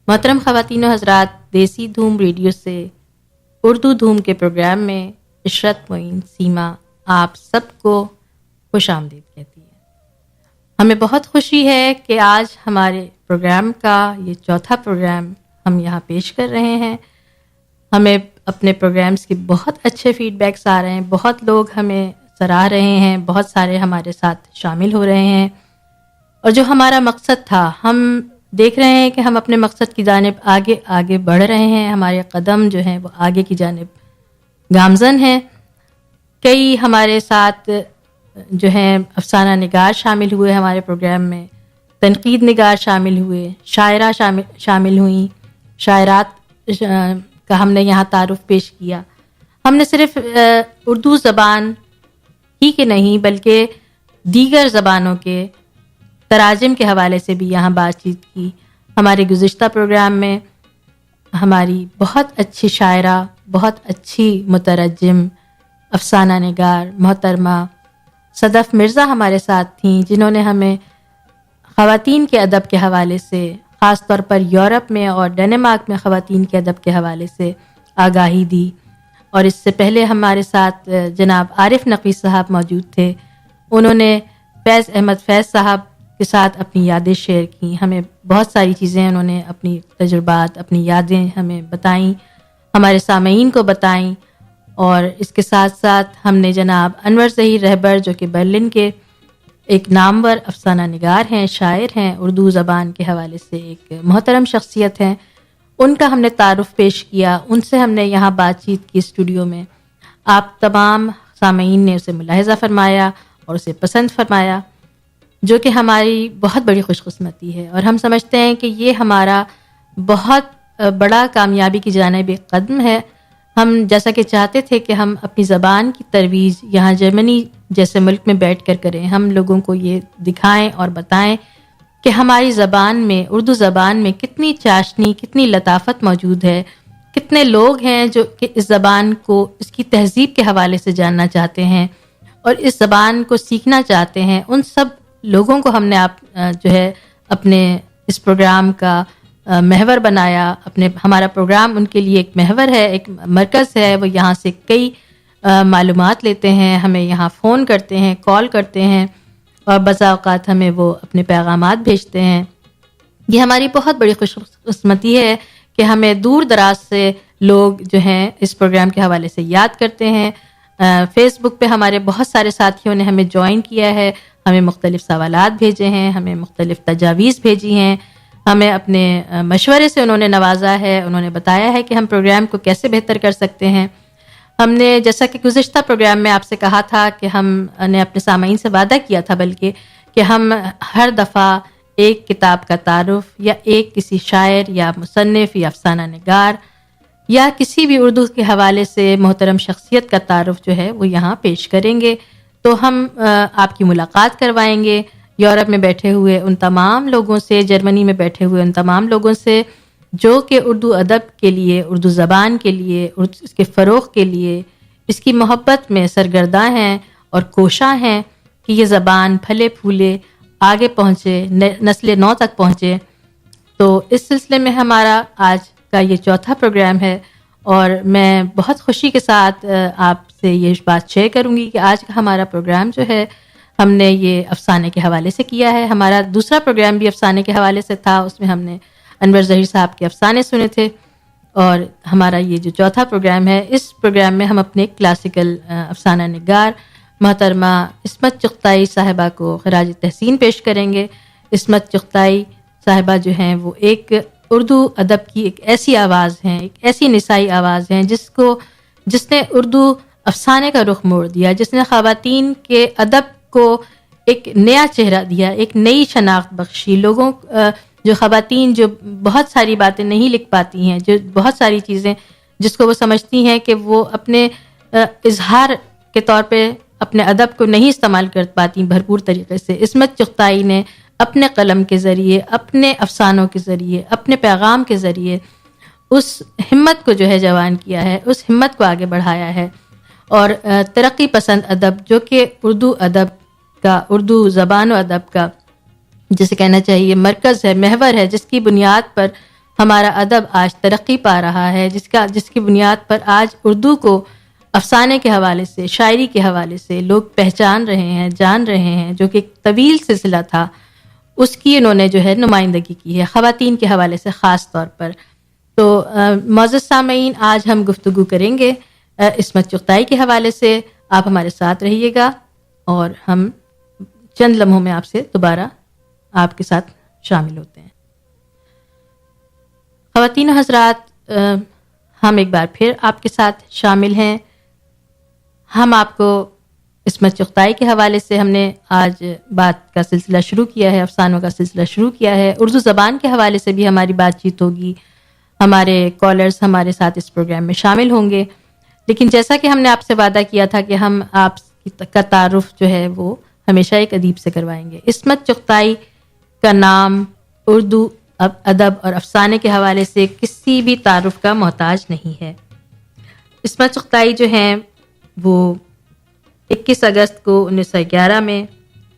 محترم خواتین و حضرات، دیسی دھوم ریڈیو سے اردو دھوم کے پروگرام میں عشرت معین سیما آپ سب کو خوش آمدید کہتی ہے۔ ہمیں بہت خوشی ہے کہ آج ہمارے پروگرام کا یہ چوتھا پروگرام ہم یہاں پیش کر رہے ہیں۔ ہمیں اپنے پروگرامز کے بہت اچھے فیڈ بیکس آ رہے ہیں، بہت لوگ ہمیں سراہ رہے ہیں، بہت سارے ہمارے ساتھ شامل ہو رہے ہیں، اور جو ہمارا مقصد تھا، ہم دیکھ رہے ہیں کہ ہم اپنے مقصد کی جانب آگے آگے بڑھ رہے ہیں، ہمارے قدم جو ہیں وہ آگے کی جانب گامزن ہیں۔ کئی ہمارے ساتھ جو ہیں افسانہ نگار شامل ہوئے ہمارے پروگرام میں، تنقید نگار شامل ہوئے، شاعرہ شامل ہوئیں، شاعرات کا ہم نے یہاں تعارف پیش کیا۔ ہم نے صرف اردو زبان ہی کے نہیں بلکہ دیگر زبانوں کے تراجم کے حوالے سے بھی یہاں بات چیت کی۔ ہمارے گزشتہ پروگرام میں ہماری بہت اچھی شاعرہ، بہت اچھی مترجم، افسانہ نگار محترمہ صدف مرزا ہمارے ساتھ تھیں، جنہوں نے ہمیں خواتین کے ادب کے حوالے سے، خاص طور پر یورپ میں اور ڈنمارک میں خواتین کے ادب کے حوالے سے آگاہی دی۔ اور اس سے پہلے ہمارے ساتھ جناب عارف نقوی صاحب موجود تھے، انہوں نے فیض احمد فیض صاحب کے ساتھ اپنی یادیں شیئر کیں۔ ہمیں بہت ساری چیزیں انہوں نے، اپنی تجربات، اپنی یادیں ہمیں بتائیں، ہمارے سامعین کو بتائیں۔ اور اس کے ساتھ ساتھ ہم نے جناب انور ظہیر رہبر، جو کہ برلن کے ایک نامور افسانہ نگار ہیں، شاعر ہیں، اردو زبان کے حوالے سے ایک محترم شخصیت ہیں، ان کا ہم نے تعارف پیش کیا، ان سے ہم نے یہاں بات چیت کی اسٹوڈیو میں۔ آپ تمام سامعین نے اسے ملاحظہ فرمایا اور اسے پسند فرمایا، جو کہ ہماری بہت بڑی خوش قسمتی ہے، اور ہم سمجھتے ہیں کہ یہ ہمارا بہت بڑا کامیابی کی جانب ایک قدم ہے۔ ہم جیسا کہ چاہتے تھے کہ ہم اپنی زبان کی ترویج یہاں جرمنی جیسے ملک میں بیٹھ کر کریں، ہم لوگوں کو یہ دکھائیں اور بتائیں کہ ہماری زبان میں، اردو زبان میں کتنی چاشنی، کتنی لطافت موجود ہے، کتنے لوگ ہیں جو کہ اس زبان کو، اس کی تہذیب کے حوالے سے جاننا چاہتے ہیں اور اس زبان کو سیکھنا چاہتے ہیں۔ ان سب لوگوں کو ہم نے جو ہے اپنے اس پروگرام کا محور بنایا، ہمارا پروگرام ان کے لیے ایک محور ہے، ایک مرکز ہے۔ وہ یہاں سے کئی معلومات لیتے ہیں، ہمیں یہاں فون کرتے ہیں، کال کرتے ہیں، اور بعض اوقات ہمیں وہ اپنے پیغامات بھیجتے ہیں۔ یہ ہماری بہت بڑی خوش قسمتی ہے کہ ہمیں دور دراز سے لوگ جو ہیں اس پروگرام کے حوالے سے یاد کرتے ہیں۔ فیس بک پہ ہمارے بہت سارے ساتھیوں نے ہمیں جوائن کیا ہے، ہمیں مختلف سوالات بھیجے ہیں، ہمیں مختلف تجاویز بھیجی ہیں، ہمیں اپنے مشورے سے انہوں نے نوازا ہے، انہوں نے بتایا ہے کہ ہم پروگرام کو کیسے بہتر کر سکتے ہیں۔ ہم نے جیسا کہ گزشتہ پروگرام میں آپ سے کہا تھا کہ ہم نے اپنے سامعین سے وعدہ کیا تھا بلکہ کہ ہم ہر دفعہ ایک کتاب کا تعارف یا ایک کسی شاعر یا مصنف یا افسانہ نگار یا کسی بھی اردو کے حوالے سے محترم شخصیت کا تعارف جو ہے وہ یہاں پیش کریں گے۔ تو ہم آپ کی ملاقات کروائیں گے یورپ میں بیٹھے ہوئے ان تمام لوگوں سے، جرمنی میں بیٹھے ہوئے ان تمام لوگوں سے جو کہ اردو ادب کے لیے، اردو زبان کے لیے، اس کے فروغ کے لیے، اس کی محبت میں سرگرداں ہیں اور کوشاں ہیں کہ یہ زبان پھلے پھولے، آگے پہنچے، نسل نو تک پہنچے۔ تو اس سلسلے میں ہمارا آج کا یہ چوتھا پروگرام ہے، اور میں بہت خوشی کے ساتھ آپ سے یہ بات شیئر کروں گی کہ آج کا ہمارا پروگرام جو ہے ہم نے یہ افسانے کے حوالے سے کیا ہے۔ ہمارا دوسرا پروگرام بھی افسانے کے حوالے سے تھا، اس میں ہم نے انور ظہیر صاحب کے افسانے سنے تھے، اور ہمارا یہ جو چوتھا پروگرام ہے، اس پروگرام میں ہم اپنے کلاسیکل افسانہ نگار محترمہ عصمت چغتائی صاحبہ کو خراج تحسین پیش کریں گے۔ عصمت چغتائی صاحبہ جو ہیں وہ ایک اردو ادب کی ایک ایسی آواز ہیں، ایک ایسی نسائی آواز ہیں جس نے اردو افسانے کا رخ موڑ دیا، جس نے خواتین کے ادب کو ایک نیا چہرہ دیا، ایک نئی شناخت بخشی۔ لوگوں جو خواتین جو بہت ساری باتیں نہیں لکھ پاتی ہیں، جو بہت ساری چیزیں جس کو وہ سمجھتی ہیں کہ وہ اپنے اظہار کے طور پہ اپنے ادب کو نہیں استعمال کر پاتی بھرپور طریقے سے، عصمت چغتائی نے اپنے قلم کے ذریعے، اپنے افسانوں کے ذریعے، اپنے پیغام کے ذریعے اس ہمت کو جو ہے جوان کیا ہے، اس ہمت کو آگے بڑھایا ہے، اور ترقی پسند ادب جو کہ اردو ادب کا، اردو زبان و ادب کا جسے کہنا چاہیے مرکز ہے، محور ہے، جس کی بنیاد پر ہمارا ادب آج ترقی پا رہا ہے، جس کی بنیاد پر آج اردو کو افسانے کے حوالے سے، شاعری کے حوالے سے لوگ پہچان رہے ہیں، جان رہے ہیں، جو کہ ایک طویل سلسلہ تھا، اس کی انہوں نے جو ہے نمائندگی کی ہے خواتین کے حوالے سے خاص طور پر۔ تو معزز سامعین، آج ہم گفتگو کریں گے عصمت چغتائی کے حوالے سے۔ آپ ہمارے ساتھ رہیے گا اور ہم چند لمحوں میں آپ سے دوبارہ آپ کے ساتھ شامل ہوتے ہیں۔ خواتین و حضرات، ہم ایک بار پھر آپ کے ساتھ شامل ہیں۔ ہم آپ کو عصمت چغتائی کے حوالے سے ہم نے آج بات کا سلسلہ شروع کیا ہے، افسانوں کا سلسلہ شروع کیا ہے۔ اردو زبان کے حوالے سے بھی ہماری بات چیت ہوگی، ہمارے کالرز ہمارے ساتھ اس پروگرام میں شامل ہوں گے۔ لیکن جیسا کہ ہم نے آپ سے وعدہ کیا تھا کہ ہم آپ کا تعارف جو ہے وہ ہمیشہ ایک ادیب سے کروائیں گے۔ عصمت چغتائی کا نام اردو ادب اور افسانے کے حوالے سے کسی بھی تعارف کا محتاج نہیں ہے۔ عصمت چغتائی جو ہیں وہ 21 اگست کو 1911 میں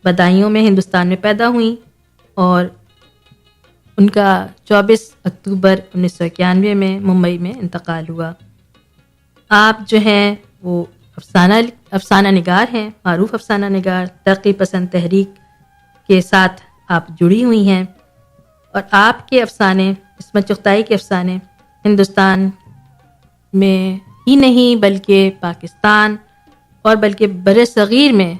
بدایوں میں ہندوستان میں پیدا ہوئیں اور ان کا 24 اکتوبر 1991 میں ممبئی میں انتقال ہوا۔ آپ جو ہیں وہ افسانہ نگار ہیں، معروف افسانہ نگار، ترقی پسند تحریک کے ساتھ آپ جڑی ہوئی ہیں، اور آپ کے افسانے، عصمت چغتائی کے افسانے ہندوستان میں ہی نہیں بلکہ پاکستان اور بلکہ بر صغیر میں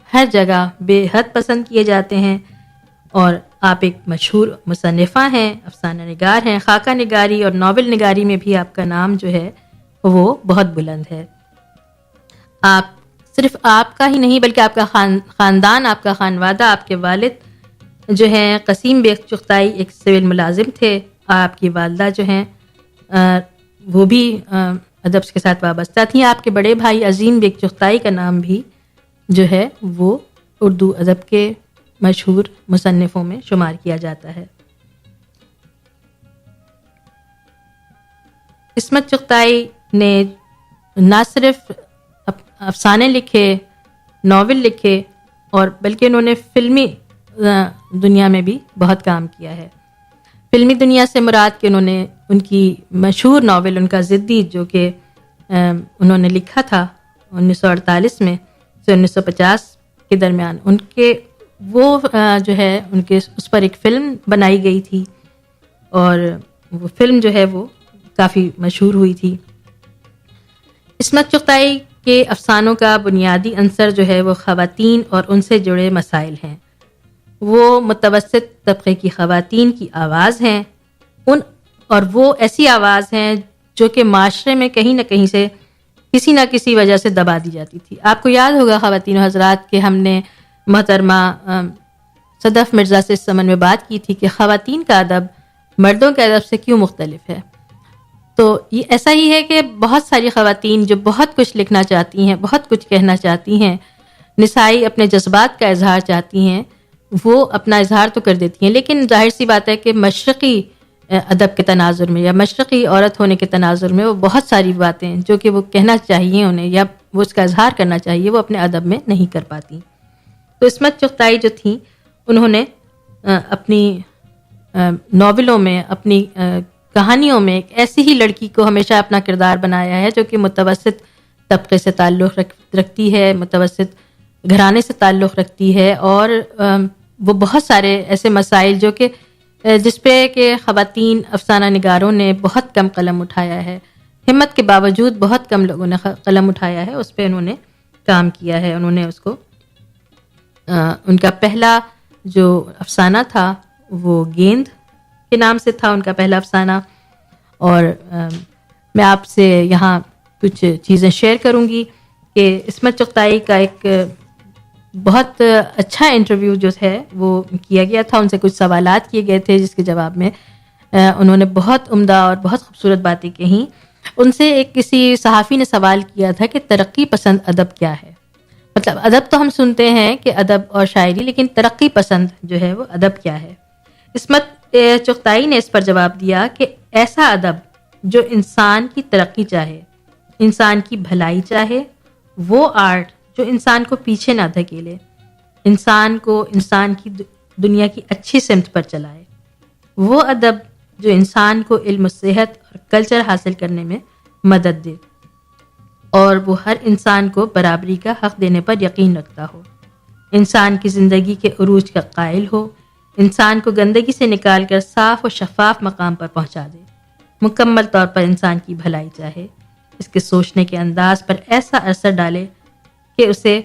ہر جگہ بے حد پسند کیے جاتے ہیں، اور آپ ایک مشہور مصنفہ ہیں، افسانہ نگار ہیں۔ خاکہ نگاری اور ناول نگاری میں بھی آپ کا نام جو ہے وہ بہت بلند ہے۔ آپ صرف آپ کا ہی نہیں بلکہ آپ کا خاندان، آپ کا خانوادہ، آپ کے والد جو ہیں قسیم بیگ چغتائی ایک سول ملازم تھے، آپ کی والدہ جو ہیں وہ بھی ادب کے ساتھ وابستہ تھیں۔ آپ کے بڑے بھائی عظیم بیگ چغتائی کا نام بھی جو ہے وہ اردو ادب کے مشہور مصنفوں میں شمار کیا جاتا ہے۔ عصمت چغتائی نے نہ صرف افسانے لکھے، ناول لکھے، اور بلکہ انہوں نے فلمی دنیا میں بھی بہت کام کیا ہے۔ فلمی دنیا سے مراد کہ انہوں نے ان کی مشہور ناول ان کا ضدی جو کہ انہوں نے لکھا تھا 1948 میں سے 1950 کے درمیان، ان کے وہ جو ہے ان کے اس پر ایک فلم بنائی گئی تھی، اور وہ فلم جو ہے وہ کافی مشہور ہوئی تھی۔ عصمت چغتائی کے افسانوں کا بنیادی عنصر جو ہے وہ خواتین اور ان سے جڑے مسائل ہیں۔ وہ متوسط طبقے کی خواتین کی آواز ہیں، اور وہ ایسی آواز ہیں جو کہ معاشرے میں کہیں نہ کہیں سے کسی نہ کسی وجہ سے دبا دی جاتی تھی۔ آپ کو یاد ہوگا خواتین و حضرات کہ ہم نے محترمہ صدف مرزا سے اس سمن میں بات کی تھی کہ خواتین کا ادب مردوں کے ادب سے کیوں مختلف ہے۔ تو یہ ایسا ہی ہے کہ بہت ساری خواتین جو بہت کچھ لکھنا چاہتی ہیں، بہت کچھ کہنا چاہتی ہیں، نسائی اپنے جذبات کا اظہار چاہتی ہیں، وہ اپنا اظہار تو کر دیتی ہیں، لیکن ظاہر سی بات ہے کہ مشرقی ادب کے تناظر میں یا مشرقی عورت ہونے کے تناظر میں وہ بہت ساری باتیں جو کہ وہ کہنا چاہیے انہیں یا وہ اس کا اظہار کرنا چاہیے، وہ اپنے ادب میں نہیں کر پاتی۔ تو عصمت چغتائی جو تھیں انہوں نے اپنی ناولوں میں، اپنی کہانیوں میں ایک ایسی ہی لڑکی کو ہمیشہ اپنا کردار بنایا ہے جو کہ متوسط طبقے سے تعلق رکھتی ہے، متوسط گھرانے سے تعلق رکھتی ہے، اور وہ بہت سارے ایسے مسائل جو کہ جس پہ کہ خواتین افسانہ نگاروں نے بہت کم قلم اٹھایا ہے، ہمت کے باوجود بہت کم لوگوں نے قلم اٹھایا ہے، اس پہ انہوں نے کام کیا ہے۔ انہوں نے اس کو ان کا پہلا جو افسانہ تھا وہ گیند کے نام سے تھا، ان کا پہلا افسانہ، اور میں آپ سے یہاں کچھ چیزیں شیئر کروں گی کہ عصمت چغتائی کا ایک بہت اچھا انٹرویو جو ہے وہ کیا گیا تھا، ان سے کچھ سوالات کیے گئے تھے جس کے جواب میں انہوں نے بہت عمدہ اور بہت خوبصورت باتیں کہیں۔ ان سے ایک کسی صحافی نے سوال کیا تھا کہ ترقی پسند ادب کیا ہے؟ مطلب ادب تو ہم سنتے ہیں کہ ادب اور شاعری، لیکن ترقی پسند جو ہے وہ ادب کیا ہے؟ عصمت چغتائی نے اس پر جواب دیا کہ ایسا ادب جو انسان کی ترقی چاہے، انسان کی بھلائی چاہے، وہ آرٹ جو انسان کو پیچھے نہ دھکیلے، انسان کو انسان کی دنیا کی اچھی سمت پر چلائے، وہ ادب جو انسان کو علم و صحت اور کلچر حاصل کرنے میں مدد دے، اور وہ ہر انسان کو برابری کا حق دینے پر یقین رکھتا ہو، انسان کی زندگی کے عروج کا قائل ہو، انسان کو گندگی سے نکال کر صاف و شفاف مقام پر پہنچا دے، مکمل طور پر انسان کی بھلائی چاہے، اس کے سوچنے کے انداز پر ایسا اثر ڈالے کہ اسے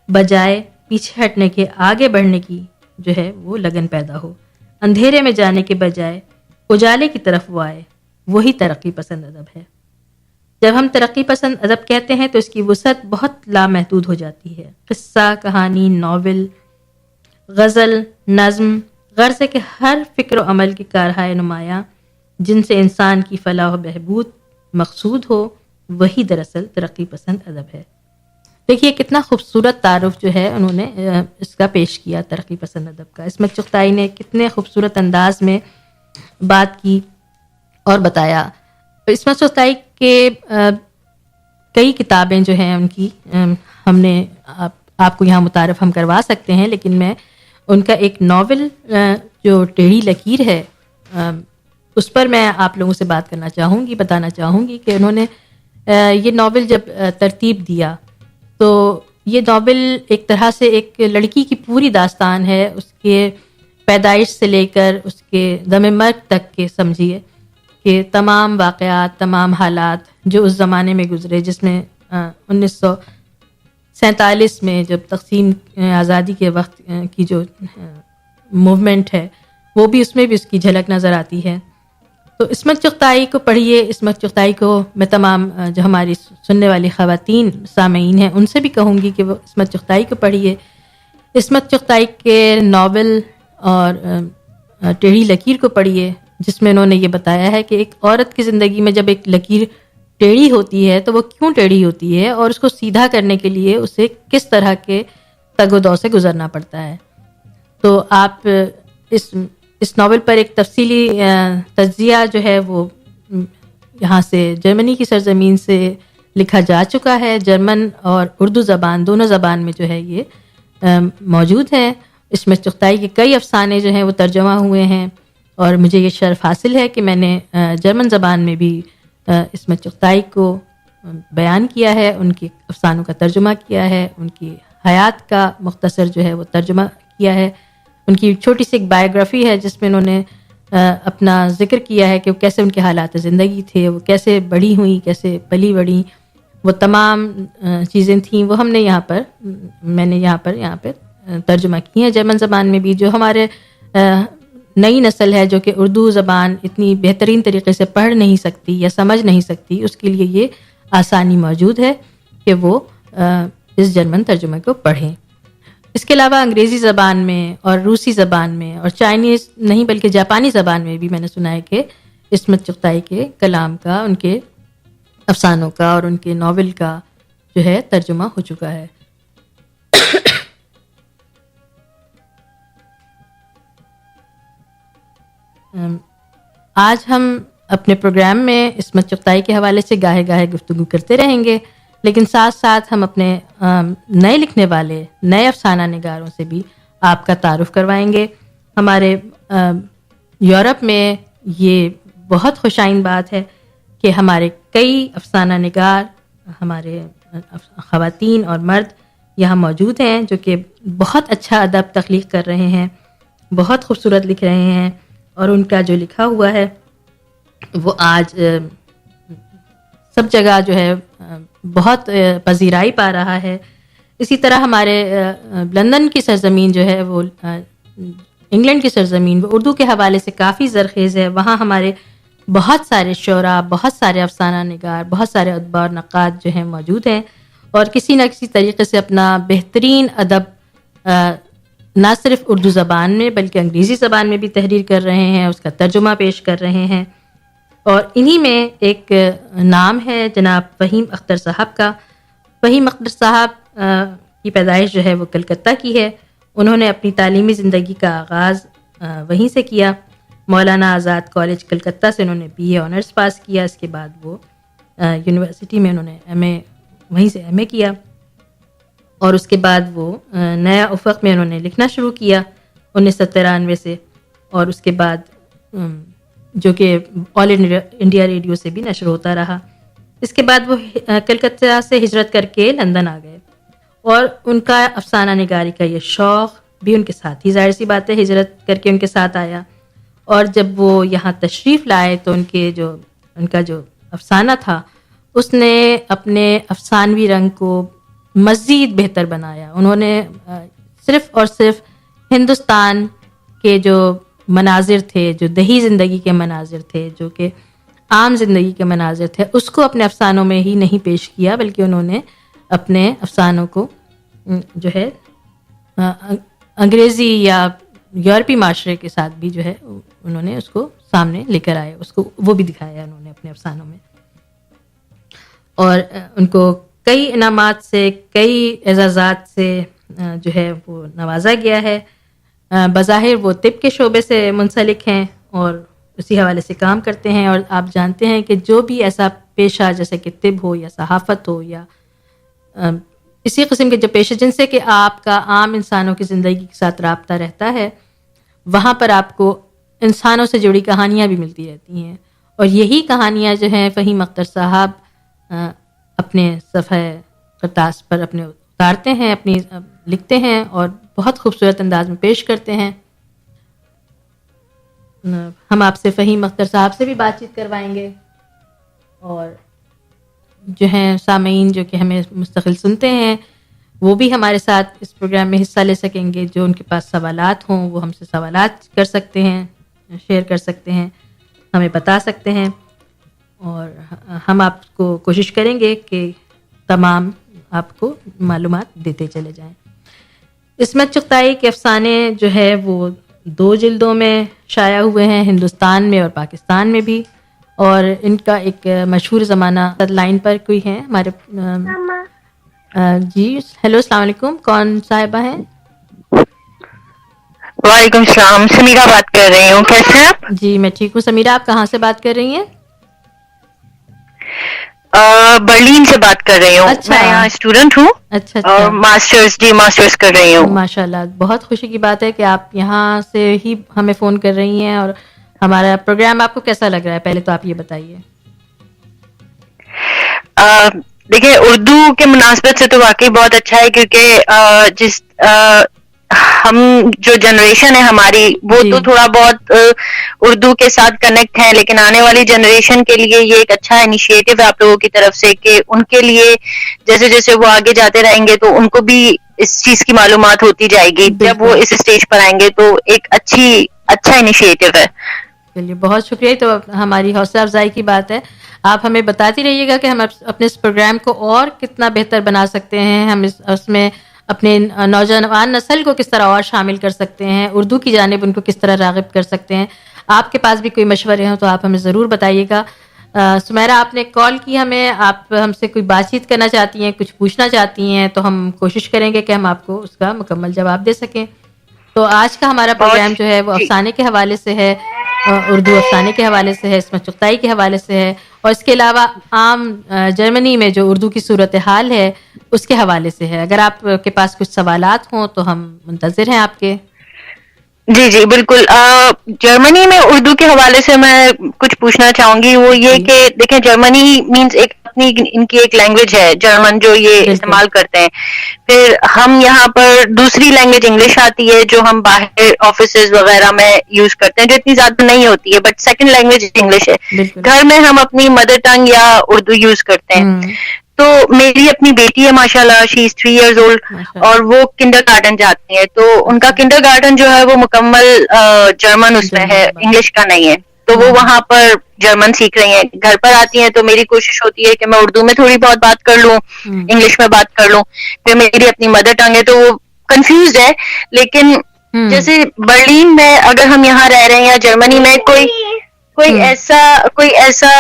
بجائے پیچھے ہٹنے کے آگے بڑھنے کی جو ہے وہ لگن پیدا ہو، اندھیرے میں جانے کے بجائے اجالے کی طرف وہ آئے، وہی ترقی پسند ادب ہے۔ جب ہم ترقی پسند ادب کہتے ہیں تو اس کی وسعت بہت لامحدود ہو جاتی ہے۔ قصہ، کہانی، ناول، غزل، نظم، غرض ہے کہ ہر فکر و عمل کے کارہائے نمایاں جن سے انسان کی فلاح و بہبود مقصود ہو، وہی دراصل ترقی پسند ادب ہے۔ دیکھیے کتنا خوبصورت تعارف جو ہے انہوں نے اس کا پیش کیا ترقی پسند ادب کا۔ عصمت چغتائی نے کتنے خوبصورت انداز میں بات کی اور بتایا۔ عصمت چغتائی کے کئی کتابیں جو ہیں ان کی ہم نے آپ کو یہاں متعارف ہم کروا سکتے ہیں، لیکن میں ان کا ایک ناول جو ٹیڑھی لکیر ہے اس پر میں آپ لوگوں سے بات کرنا چاہوں گی، بتانا چاہوں گی کہ انہوں نے یہ ناول جب ترتیب دیا تو یہ ناول ایک طرح سے ایک لڑکی کی پوری داستان ہے، اس کے پیدائش سے لے کر اس کے دم مرگ تک کے سمجھیے کہ تمام واقعات، تمام حالات جو اس زمانے میں گزرے، جس میں 1947 میں جب تقسیم آزادی کے وقت کی جو موومنٹ ہے وہ بھی اس میں بھی اس کی جھلک نظر آتی ہے۔ تو عصمت چغتائی کو پڑھیے۔ عصمت چغتائی کو میں تمام جو ہماری سننے والی خواتین سامعین ہیں ان سے بھی کہوں گی کہ وہ عصمت چغتائی کو پڑھیے۔ عصمت چغتائی کے ناول اور ٹیڑھی لکیر کو پڑھیے، جس میں انہوں نے یہ بتایا ہے کہ ایک عورت کی زندگی میں جب ایک لکیر ٹیڑھی ہوتی ہے تو وہ کیوں ٹیڑھی ہوتی ہے اور اس کو سیدھا کرنے کے لیے اسے کس طرح کے تگ و دو سے گزرنا پڑتا ہے۔ تو آپ اس ناول پر ایک تفصیلی تجزیہ جو ہے وہ یہاں سے جرمنی کی سرزمین سے لکھا جا چکا ہے، جرمن اور اردو زبان دونوں زبان میں جو ہے یہ موجود ہے۔ عصمت چغتائی کے کئی افسانے جو ہیں وہ ترجمہ ہوئے ہیں، اور مجھے یہ شرف حاصل ہے کہ میں نے جرمن زبان میں بھی عصمت چغتائی کو بیان کیا ہے، ان کے افسانوں کا ترجمہ کیا ہے، ان کی حیات کا مختصر جو ہے وہ ترجمہ کیا ہے۔ ان کی چھوٹی سی ایک بایوگرافی ہے جس میں انہوں نے اپنا ذکر کیا ہے کہ وہ کیسے ان کے حالات زندگی تھے، وہ کیسے بڑی ہوئیں، کیسے پلی بڑھیں، وہ تمام چیزیں تھیں وہ ہم نے میں نے یہاں پر ترجمہ کی ہیں جرمن زبان میں بھی۔ جو ہمارے نئی نسل ہے جو کہ اردو زبان اتنی بہترین طریقے سے پڑھ نہیں سکتی یا سمجھ نہیں سکتی، اس کے لیے یہ آسانی موجود ہے کہ وہ اس جرمن ترجمے کو پڑھیں۔ اس کے علاوہ انگریزی زبان میں اور روسی زبان میں اور چائنیز نہیں بلکہ جاپانی زبان میں بھی میں نے سنا ہے کہ عصمت چغتائی کے کلام کا، ان کے افسانوں کا اور ان کے ناول کا جو ہے ترجمہ ہو چکا ہے۔ آج ہم اپنے پروگرام میں عصمت چغتائی کے حوالے سے گاہے گاہے گفتگو کرتے رہیں گے، لیکن ساتھ ساتھ ہم اپنے نئے لکھنے والے نئے افسانہ نگاروں سے بھی آپ کا تعارف کروائیں گے۔ ہمارے یورپ میں یہ بہت خوشائن بات ہے کہ ہمارے کئی افسانہ نگار، ہمارے خواتین اور مرد یہاں موجود ہیں جو کہ بہت اچھا ادب تخلیق کر رہے ہیں، بہت خوبصورت لکھ رہے ہیں، اور ان کا جو لکھا ہوا ہے وہ آج سب جگہ جو ہے بہت پذیرائی پا رہا ہے۔ اسی طرح ہمارے لندن کی سرزمین جو ہے وہ انگلینڈ کی سرزمین وہ اردو کے حوالے سے کافی زرخیز ہے۔ وہاں ہمارے بہت سارے شعراء، بہت سارے افسانہ نگار، بہت سارے ادباء اور نقاد جو ہیں موجود ہیں، اور کسی نہ کسی طریقے سے اپنا بہترین ادب نہ صرف اردو زبان میں بلکہ انگریزی زبان میں بھی تحریر کر رہے ہیں، اس کا ترجمہ پیش کر رہے ہیں۔ اور انہی میں ایک نام ہے جناب فہیم اختر صاحب کا۔ فہیم اختر صاحب کی پیدائش جو ہے وہ کلکتہ کی ہے۔ انہوں نے اپنی تعلیمی زندگی کا آغاز وہیں سے کیا۔ مولانا آزاد کالج کلکتہ سے انہوں نے BA آنرس پاس کیا۔ اس کے بعد وہ یونیورسٹی میں انہوں نے MA وہیں سے MA کیا، اور اس کے بعد وہ نیا افق میں انہوں نے لکھنا شروع کیا 1993 سے، اور اس کے بعد جو کہ آل انڈیا ریڈیو سے بھی نشر ہوتا رہا. اس کے بعد وہ کلکتہ سے ہجرت کر کے لندن آ گئے اور ان کا افسانہ نگاری کا یہ شوق بھی ان کے ساتھ ہی ظاہر سی بات ہے ہجرت کر کے ان کے ساتھ آیا. اور جب وہ یہاں تشریف لائے تو ان کا جو افسانہ تھا اس نے اپنے افسانوی رنگ کو مزید بہتر بنایا. انہوں نے صرف اور صرف ہندوستان کے جو مناظر تھے, جو دیہی زندگی کے مناظر تھے, جو کہ عام زندگی کے مناظر تھے, اس کو اپنے افسانوں میں ہی نہیں پیش کیا, بلکہ انہوں نے اپنے افسانوں کو جو ہے انگریزی یا یورپی معاشرے کے ساتھ بھی جو ہے انہوں نے اس کو سامنے لے کر آئے, اس کو وہ بھی دکھایا انہوں نے اپنے افسانوں میں. اور ان کو کئی انعامات سے, کئی اعزازات سے جو ہے وہ نوازا گیا ہے. بظاہر وہ طب کے شعبے سے منسلک ہیں اور اسی حوالے سے کام کرتے ہیں, اور آپ جانتے ہیں کہ جو بھی ایسا پیشہ جیسے کہ طب ہو یا صحافت ہو یا اسی قسم کے جو پیشے جن سے کہ آپ کا عام انسانوں کی زندگی کے ساتھ رابطہ رہتا ہے, وہاں پر آپ کو انسانوں سے جڑی کہانیاں بھی ملتی رہتی ہیں. اور یہی کہانیاں جو ہیں فہیم اختر صاحب اپنے صفحہ کرتاس پر اپنے اتارتے ہیں, اپنی لکھتے ہیں اور بہت خوبصورت انداز میں پیش کرتے ہیں. ہم آپ سے فہیم اختر صاحب سے بھی بات چیت کروائیں گے, اور جو ہیں سامعین جو کہ ہمیں مستقل سنتے ہیں وہ بھی ہمارے ساتھ اس پروگرام میں حصہ لے سکیں گے. جو ان کے پاس سوالات ہوں وہ ہم سے سوالات کر سکتے ہیں, شیئر کر سکتے ہیں, ہمیں بتا سکتے ہیں, اور ہم آپ کو کوشش کریں گے کہ تمام آپ کو معلومات دیتے چلے جائیں. عصمت چغتائی کے افسانے جو ہے وہ 2 جلدوں میں شائع ہوئے ہیں, ہندوستان میں اور پاکستان میں بھی, اور ان کا ایک مشہور زمانہ لائن پر کوئی ہے ہمارے. جی ہیلو, السلام علیکم, کون صاحبہ ہیں؟ وعلیکم السلام, سمیرہ بات کر رہی ہوں, کیسے ہیں آپ؟ جی میں ٹھیک ہوں. سمیرہ آپ کہاں سے بات کر رہی ہیں؟ برلین سے بات کر رہی ہوں. اچھا, میں یہاں اسٹوڈنٹ ہوں. اچھا اور ماسٹرز کر رہی ہوں. ماشاء اللہ, بہت خوشی کی بات ہے کہ آپ یہاں سے ہی ہمیں فون کر رہی ہیں. اور ہمارا پروگرام آپ کو کیسا لگ رہا ہے, پہلے تو آپ یہ بتائیے. دیکھیں, اردو کے مناسبت سے تو واقعی بہت اچھا ہے, کیونکہ جس ہم جو جنریشن ہے ہماری وہ تو تھوڑا بہت اردو کے ساتھ کنیکٹ ہے, لیکن آنے والی جنریشن کے لیے یہ ایک اچھا انیشیٹو ہے آپ لوگوں کی طرف سے کہ ان کے لیے جیسے جیسے وہ آگے جاتے رہیں گے تو ان کو بھی اس چیز کی معلومات ہوتی جائے گی. جب وہ اس اسٹیج پر آئیں گے تو ایک اچھا انیشیٹو ہے. چلیے, بہت شکریہ. تو ہماری حوصلہ افزائی کی بات ہے. آپ ہمیں بتاتی رہیے گا کہ ہم اپنے اس پروگرام کو اور کتنا بہتر بنا سکتے ہیں, ہم اس میں اپنے نوجوان نسل کو کس طرح اور شامل کر سکتے ہیں, اردو کی جانب ان کو کس طرح راغب کر سکتے ہیں. آپ کے پاس بھی کوئی مشورے ہوں تو آپ ہمیں ضرور بتائیے گا. سمیرہ, آپ نے کال کی ہمیں, آپ ہم سے کوئی بات چیت کرنا چاہتی ہیں, کچھ پوچھنا چاہتی ہیں, تو ہم کوشش کریں گے کہ ہم آپ کو اس کا مکمل جواب دے سکیں. تو آج کا ہمارا پروگرام جو ہے وہ افسانے کے حوالے سے ہے, اردو افسانے کے حوالے سے ہے, عصمت چغتائی کے حوالے سے ہے, اور اس کے علاوہ عام جرمنی میں جو اردو کی صورتحال ہے اس کے حوالے سے ہے. اگر آپ کے پاس کچھ سوالات ہوں تو ہم منتظر ہیں آپ کے. جی بالکل. جرمنی میں اردو کے حوالے سے میں کچھ پوچھنا چاہوں گی. وہ یہ کہ دیکھیں, جرمنی مینز ایک اپنی ان کی ایک لینگویج ہے جرمن جو یہ استعمال کرتے ہیں. پھر ہم یہاں پر دوسری لینگویج انگلش آتی ہے جو ہم باہر آفیسز وغیرہ میں یوز کرتے ہیں, جو اتنی زیادہ نہیں ہوتی ہے, بٹ سیکنڈ لینگویج انگلش ہے. گھر میں ہم اپنی مدر ٹنگ یا اردو یوز کرتے ہیں. تو میری اپنی بیٹی ہے ماشاء اللہ, شی از 3 years old, اور وہ کنڈر گارڈن جاتی ہے. تو ان کا کنڈر گارڈن جو ہے وہ مکمل جرمن اس میں ہے, انگلش کا نہیں ہے. تو وہ وہاں پر جرمن سیکھ رہی ہیں. گھر پر آتی ہیں تو میری کوشش ہوتی ہے کہ میں اردو میں تھوڑی بہت بات کر لوں, انگلش میں بات کر لوں. پھر میری اپنی مدر ٹنگ ہے تو وہ کنفیوزڈ ہے. لیکن جیسے برلین میں اگر ہم یہاں رہ رہے ہیں یا جرمنی میں کوئی ایسا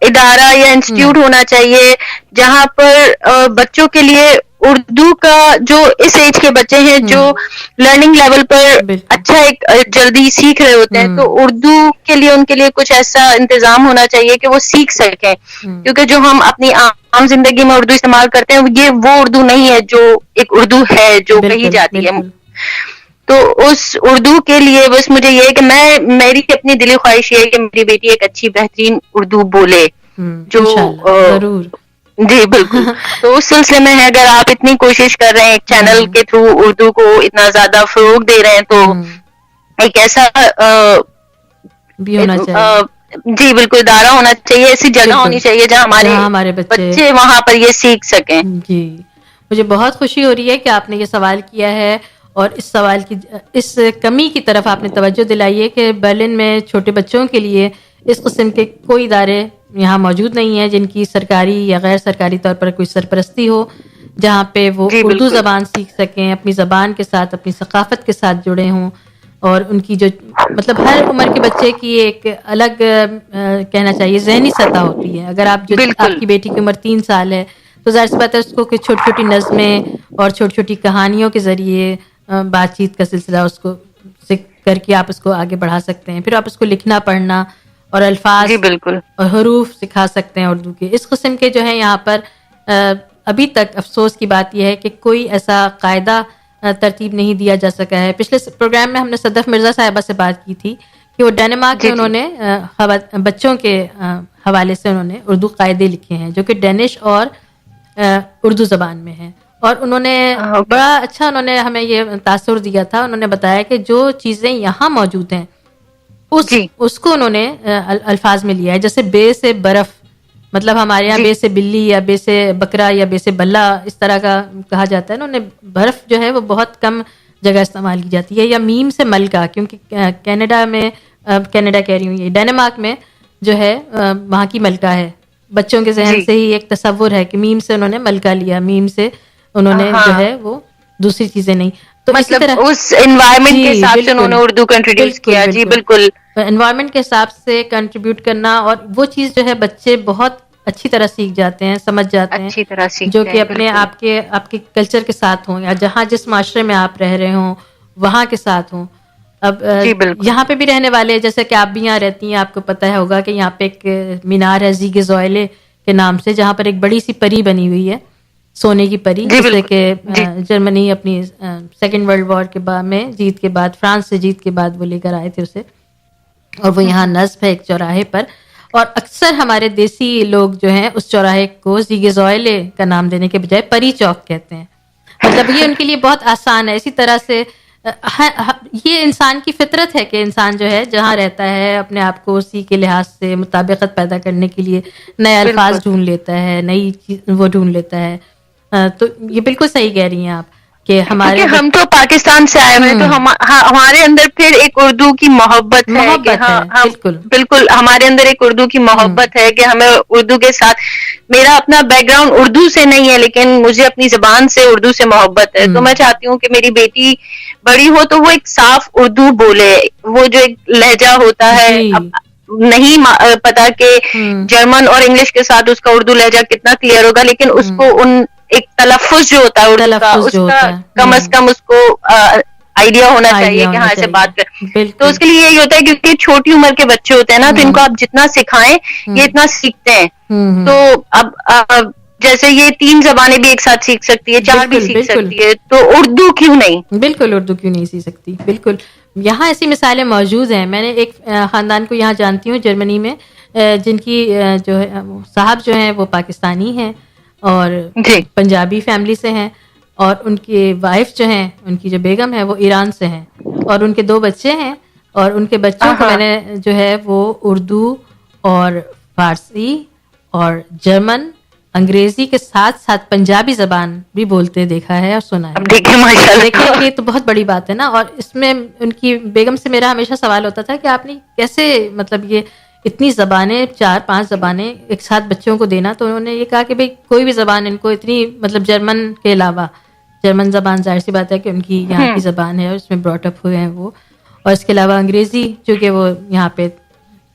ادارہ یا انسٹیٹیوٹ ہونا چاہیے جہاں پر بچوں کے لیے اردو کا, جو اس ایج کے بچے ہیں جو لرننگ لیول پر اچھا ایک جلدی سیکھ رہے ہوتے ہیں, تو اردو کے لیے ان کے لیے کچھ ایسا انتظام ہونا چاہیے کہ وہ سیکھ سکیں. کیونکہ جو ہم اپنی عام زندگی میں اردو استعمال کرتے ہیں یہ وہ اردو نہیں ہے جو ایک اردو ہے جو کہی جاتی ہے. تو اس اردو کے لیے بس مجھے یہ ہے کہ میری اپنی دلی خواہش یہ ہے کہ میری بیٹی ایک اچھی بہترین اردو بولے جو ضرور. جی بالکل. تو اس سلسلے میں ہے اگر آپ اتنی کوشش کر رہے ہیں ایک چینل کے تھرو اردو کو اتنا زیادہ فروغ دے رہے ہیں تو ایک ایسا بھی ہونا چاہیے. جی بالکل ادارہ ہونا چاہیے, ایسی جگہ ہونی چاہیے جہاں ہمارے بچے وہاں پر یہ سیکھ سکیں. جی مجھے بہت خوشی ہو رہی ہے کہ آپ نے یہ سوال کیا ہے اور اس سوال کی اس کمی کی طرف آپ نے توجہ دلائی ہے کہ برلن میں چھوٹے بچوں کے لیے اس قسم کے کوئی ادارے یہاں موجود نہیں ہیں جن کی سرکاری یا غیر سرکاری طور پر کوئی سرپرستی ہو, جہاں پہ وہ اردو زبان سیکھ سکیں, اپنی زبان کے ساتھ اپنی ثقافت کے ساتھ جڑے ہوں, اور ان کی جو مطلب ہر عمر کے بچے کی ایک الگ کہنا چاہیے ذہنی سطح ہوتی ہے. اگر آپ کی بیٹی کی عمر 3 سال ہے تو ظاہر سی بات ہے اس کو چھوٹی چھوٹی نظمیں اور چھوٹی چھوٹی کہانیوں کے ذریعے بات چیت کا سلسلہ اس کو کر کے آپ اس کو آگے بڑھا سکتے ہیں. پھر آپ اس کو لکھنا پڑھنا اور الفاظ اور حروف سکھا سکتے ہیں اردو کے. اس قسم کے جو ہے یہاں پر ابھی تک افسوس کی بات یہ ہے کہ کوئی ایسا قاعدہ ترتیب نہیں دیا جا سکا ہے. پچھلے پروگرام میں ہم نے صدف مرزا صاحبہ سے بات کی تھی کہ وہ ڈینمارک میں انہوں نے بچوں کے حوالے سے انہوں نے اردو قاعدے لکھے ہیں جو کہ ڈینش اور اردو زبان میں ہیں, اور انہوں نے بڑا اچھا انہوں نے ہمیں یہ تاثر دیا تھا. انہوں نے بتایا کہ جو چیزیں یہاں موجود ہیں اس کو انہوں نے الفاظ میں لیا ہے, جیسے بے سے برف, مطلب ہمارے یہاں بے سے بلی یا بے سے بکرا یا بے سے بلہ اس طرح کا کہا جاتا ہے. انہوں نے برف جو ہے وہ بہت کم جگہ استعمال کی جاتی ہے, یا میم سے ملکہ, کیونکہ کینیڈا کہہ رہی ہوں یہ ڈینمارک میں جو ہے وہاں کی ملکہ ہے. بچوں کے ذہن سے ہی ایک تصور ہے کہ میم سے انہوں نے ملکہ لیا, میم سے انہوں نے جو ہے وہ دوسری چیزیں نہیں. تو مطلب اس انوائرمنٹ کے حساب سے انہوں نے اردو کو انٹروڈیوس کیا. جی بالکل, انوائرمنٹ کے حساب سے کنٹریبیوٹ کرنا, اور وہ چیز جو ہے بچے بہت اچھی طرح سیکھ جاتے ہیں, سمجھ جاتے ہیں, جو کہ اپنے آپ کے کلچر کے ساتھ ہوں یا جہاں جس معاشرے میں آپ رہ رہے ہوں وہاں کے ساتھ ہوں. اب یہاں پہ بھی رہنے والے جیسے کہ آپ بھی یہاں رہتی ہیں, آپ کو پتہ ہوگا کہ یہاں پہ ایک مینار ہے زیگے زوئلے کے نام سے, جہاں پر ایک بڑی سی پری بنی ہوئی ہے, سونے کی پری, جسے کہ جرمنی اپنی سیکنڈ ورلڈ وار کے بعد میں جیت کے بعد, فرانس سے جیت کے بعد وہ لے کر آئے تھے اسے, اور وہ یہاں نصب ہے ایک چوراہے پر. اور اکثر ہمارے دیسی لوگ جو ہیں اس چوراہے کو زیگے زوئلے کا نام دینے کے بجائے پری چوک کہتے ہیں. مطلب یہ ان کے لیے بہت آسان ہے. اسی طرح سے یہ انسان کی فطرت ہے کہ انسان جو ہے جہاں رہتا ہے اپنے آپ کو اسی کے لحاظ سے مطابقت پیدا کرنے کے لیے نئے الفاظ ڈھونڈ لیتا ہے, نئی چیز وہ ڈھونڈ لیتا ہے. تو یہ بالکل صحیح کہہ رہی ہیں آپ کہ ہم تو پاکستان سے آئے ہوئے ہیں, تو ہمارے اندر پھر ایک اردو کی محبت ہے کہ بالکل ہمارے اندر ایک اردو کی محبت ہے کہ ہمیں اردو کے ساتھ, میرا اپنا بیک گراؤنڈ اردو سے نہیں ہے لیکن مجھے اپنی زبان سے اردو سے محبت ہے. تو میں چاہتی ہوں کہ میری بیٹی بڑی ہو تو وہ ایک صاف اردو بولے. وہ جو ایک لہجہ ہوتا ہے, نہیں پتا کہ جرمن اور انگلش کے ساتھ اس کا اردو لہجہ کتنا کلیئر ہوگا, لیکن اس کو ایک تلفظ جو ہوتا ہے اردو کا, اس کا کم از کم اس کو آئیڈیا ہونا چاہیے کہ ہاں ایسے بات کر. تو اس کے لیے یہی ہوتا ہے کیونکہ چھوٹی عمر کے بچے ہوتے ہیں نا, تو ان کو آپ جتنا سکھائیں یہ اتنا سیکھتے ہیں. تو اب جیسے یہ 3 زبانیں بھی ایک ساتھ سیکھ سکتی ہے, 4 بھی سیکھ سکتی ہے, تو اردو کیوں نہیں؟ بالکل اردو کیوں نہیں سیکھ سکتی. بالکل یہاں ایسی مثالیں موجود ہیں. میں نے ایک خاندان کو یہاں جانتی ہوں جرمنی میں, جن کی جو ہے صاحب جو ہیں وہ پاکستانی ہیں اور پنجابی فیملی سے ہیں, اور ان کی وائف جو ہیں, ان کی جو بیگم ہے وہ ایران سے ہیں, اور ان کے 2 بچے ہیں, اور ان کے بچوں کو میں نے جو ہے وہ اردو اور فارسی اور جرمن انگریزی کے ساتھ ساتھ پنجابی زبان بھی بولتے دیکھا ہے اور سنا ہے. دیکھیں یہ تو بہت بڑی بات ہے نا. اور اس میں ان کی بیگم سے میرا ہمیشہ سوال ہوتا تھا کہ آپ نے کیسے مطلب یہ اتنی زبانیں 4-5 زبانیں ایک ساتھ بچوں کو دینا. تو انہوں نے یہ کہا کہ بھئی کوئی بھی زبان ان کو اتنی مطلب جرمن کے علاوہ, جرمن زبان ظاہر سی بات ہے کہ ان کی یہاں کی زبان ہے اور اس میں براٹ اپ ہوئے ہیں وہ, اور اس کے علاوہ انگریزی چونکہ وہ یہاں پہ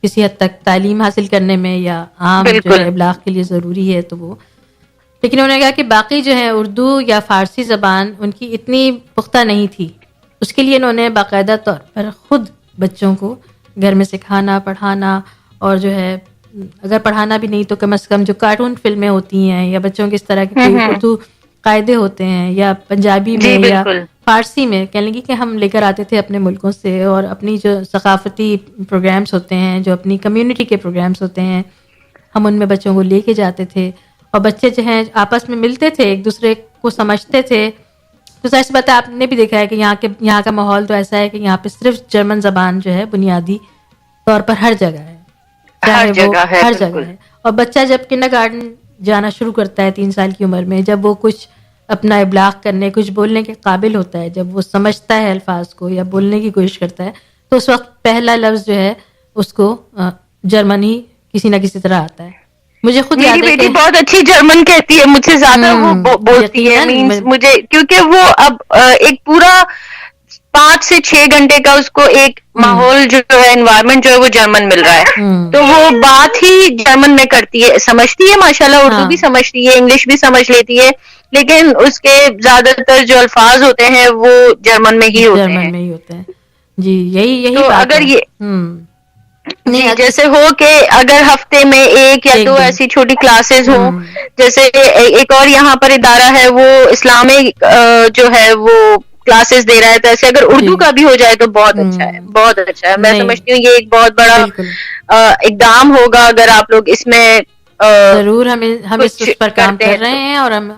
کسی حد تک تعلیم حاصل کرنے میں یا عام جو ہے ابلاغ کے لیے ضروری ہے تو وہ, لیکن انہوں نے کہا کہ باقی جو ہے اردو یا فارسی زبان ان کی اتنی پختہ نہیں تھی. اس کے لیے انہوں نے باقاعدہ طور پر خود بچوں کو گھر میں سکھانا پڑھانا, اور جو ہے اگر پڑھانا بھی نہیں تو کم از کم جو کارٹون فلمیں ہوتی ہیں یا بچوں کی اس طرح کی کوئی اردو قاعدے ہوتے ہیں یا پنجابی میں یا فارسی میں کہہ لیں گے کہ ہم لے کر آتے تھے اپنے ملکوں سے, اور اپنی جو ثقافتی پروگرامس ہوتے ہیں, جو اپنی کمیونٹی کے پروگرامس ہوتے ہیں, ہم ان میں بچوں کو لے کے جاتے تھے, اور بچے جو ہیں آپس میں ملتے تھے, ایک دوسرے کو سمجھتے تھے. تو ظاہر سی بات ہے آپ نے بھی دیکھا ہے کہ یہاں کا ماحول تو ایسا ہے کہ یہاں پہ صرف جرمن زبان جو ہے بنیادی طور پر ہر جگہ ہے, چاہے وہ ہر جگہ ہے. اور بچہ جب کنڈر گارڈن جانا شروع کرتا ہے 3 سال کی عمر میں, جب وہ کچھ اپنا ابلاغ کرنے, کچھ بولنے کے قابل ہوتا ہے, جب وہ سمجھتا ہے الفاظ کو یا بولنے کی کوشش کرتا ہے, تو اس وقت پہلا لفظ جو ہے اس کو جرمنی کسی نہ کسی طرح آتا ہے. مجھے خود یاد ہے میری بیٹی بہت اچھی جرمن کہتی ہے, مجھ سے زیادہ وہ بولتی ہے. مینس مجھے, کیونکہ وہ اب ایک پورا 5 سے 6 گھنٹے کا اس کو ایک ماحول جو ہے, انوائرمنٹ جو ہے وہ جرمن مل رہا ہے, تو وہ بات ہی جرمن میں کرتی ہے. سمجھتی ہے ماشاءاللہ, اردو بھی سمجھتی ہے, انگلش بھی سمجھ لیتی ہے, لیکن اس کے زیادہ تر جو الفاظ ہوتے ہیں وہ جرمن میں ہی ہوتے ہیں. جی یہی تو بات اگر ہے. جی جیسے ہو کہ اگر ہفتے میں 1 یا 2 ایسی چھوٹی کلاسز ہوں, جیسے ایک اور یہاں پر ادارہ ہے وہ اسلامک جو ہے وہ کلاسز دے رہا ہے, تو ایسے اگر اردو کا بھی ہو جائے تو بہت اچھا ہے, بہت اچھا ہے. میں سمجھتی ہوں یہ ایک بہت بڑا اقدام ہوگا اگر آپ لوگ اس میں ضرور. ہم اس پر کام کر رہے ہیں, اور ہم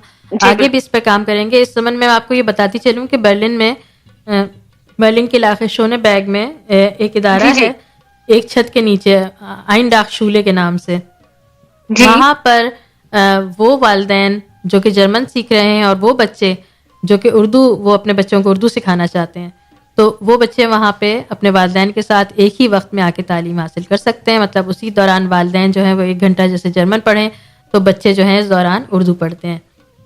آگے بھی اس پہ کام کریں گے. اس زمن میں آپ کو یہ بتاتی چلوں کہ برلن کے علاقے شونے بیگ میں ایک ادارہ ہے, ایک چھت کے نیچے, آئن ڈاک شولے کے نام سے. وہاں پر وہ والدین جو کہ جرمن سیکھ رہے ہیں, اور وہ بچے جو کہ وہ اپنے بچوں کو اردو سکھانا چاہتے ہیں, تو وہ بچے وہاں پہ اپنے والدین کے ساتھ ایک ہی وقت میں آ کے تعلیم حاصل کر سکتے ہیں. مطلب اسی دوران والدین جو ہیں وہ 1 گھنٹہ جیسے جرمن پڑھیں, تو بچے جو ہیں اس دوران اردو پڑھتے ہیں.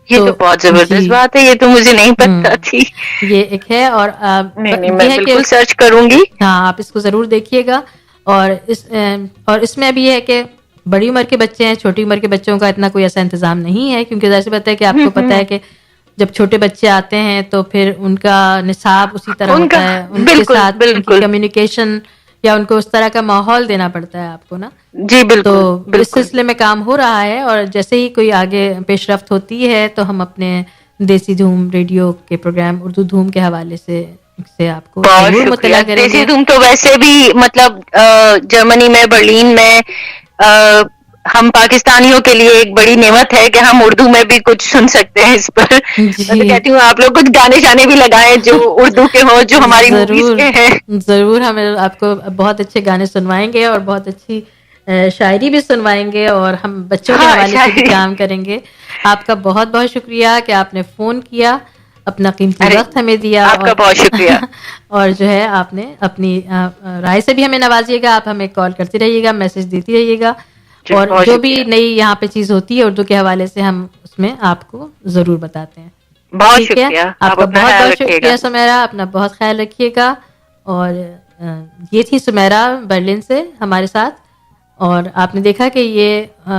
یہ تو بہت زبردست بات ہے, یہ تو مجھے نہیں پتا تھی. یہ ایک ہے, اور میں بالکل سرچ کروں گی. ہاں آپ اس کو ضرور دیکھیے گا. اور اس میں ابھی یہ ہے کہ بڑی عمر کے بچے ہیں, چھوٹی عمر کے بچوں کا اتنا کوئی ایسا انتظام نہیں ہے, کیونکہ ظاہر سی بات ہے کہ آپ کو پتہ ہے کہ جب چھوٹے بچے آتے ہیں تو پھر ان کا نصاب اسی طرح ہوتا ہے, ان کے ساتھ ان کی کمیونیکیشن یا ان کو اس طرح کا ماحول دینا پڑتا ہے آپ کو نا. جی بالکل. تو اس سلسلے میں کام ہو رہا ہے, اور جیسے ہی کوئی آگے پیش رفت ہوتی ہے تو ہم اپنے دیسی دھوم ریڈیو کے پروگرام اردو دھوم کے حوالے سے آپ کو ضرور مطلع کریں گے. دیسی دھوم تو ویسے بھی مطلب جرمنی میں, برلین میں ہم پاکستانیوں کے لیے ایک بڑی نعمت ہے کہ ہم اردو میں بھی کچھ سن سکتے ہیں اس پر. میں تو کہتی ہوں آپ لوگ کچھ گانے شانے بھی لگائیں جو اردو کے ہوں, جو ہماری موویز کے ہیں. ضرور, ہم آپ کو بہت اچھے گانے سنوائیں گے, اور بہت اچھی شاعری بھی سنوائیں گے, اور ہم بچوں کے حوالے سے بھی کام کریں گے. آپ کا بہت بہت شکریہ کہ آپ نے فون کیا, اپنا قیمتی وقت ہمیں دیا. آپ کا بہت شکریہ. اور جو ہے آپ نے اپنی رائے سے بھی ہمیں نوازیے گا, آپ ہمیں کال کرتے رہیے گا, میسج دیتی رہیے گا, اور جو بھی نئی یہاں پہ چیز ہوتی ہے اردو کے حوالے سے ہم اس میں آپ کو ضرور بتاتے ہیں. بہت شکریہ. آپ کا بہت بہت شکریہ سمیرا, اپنا بہت خیال رکھیے گا. اور یہ تھی سمیرا برلن سے ہمارے ساتھ. اور آپ نے دیکھا کہ یہ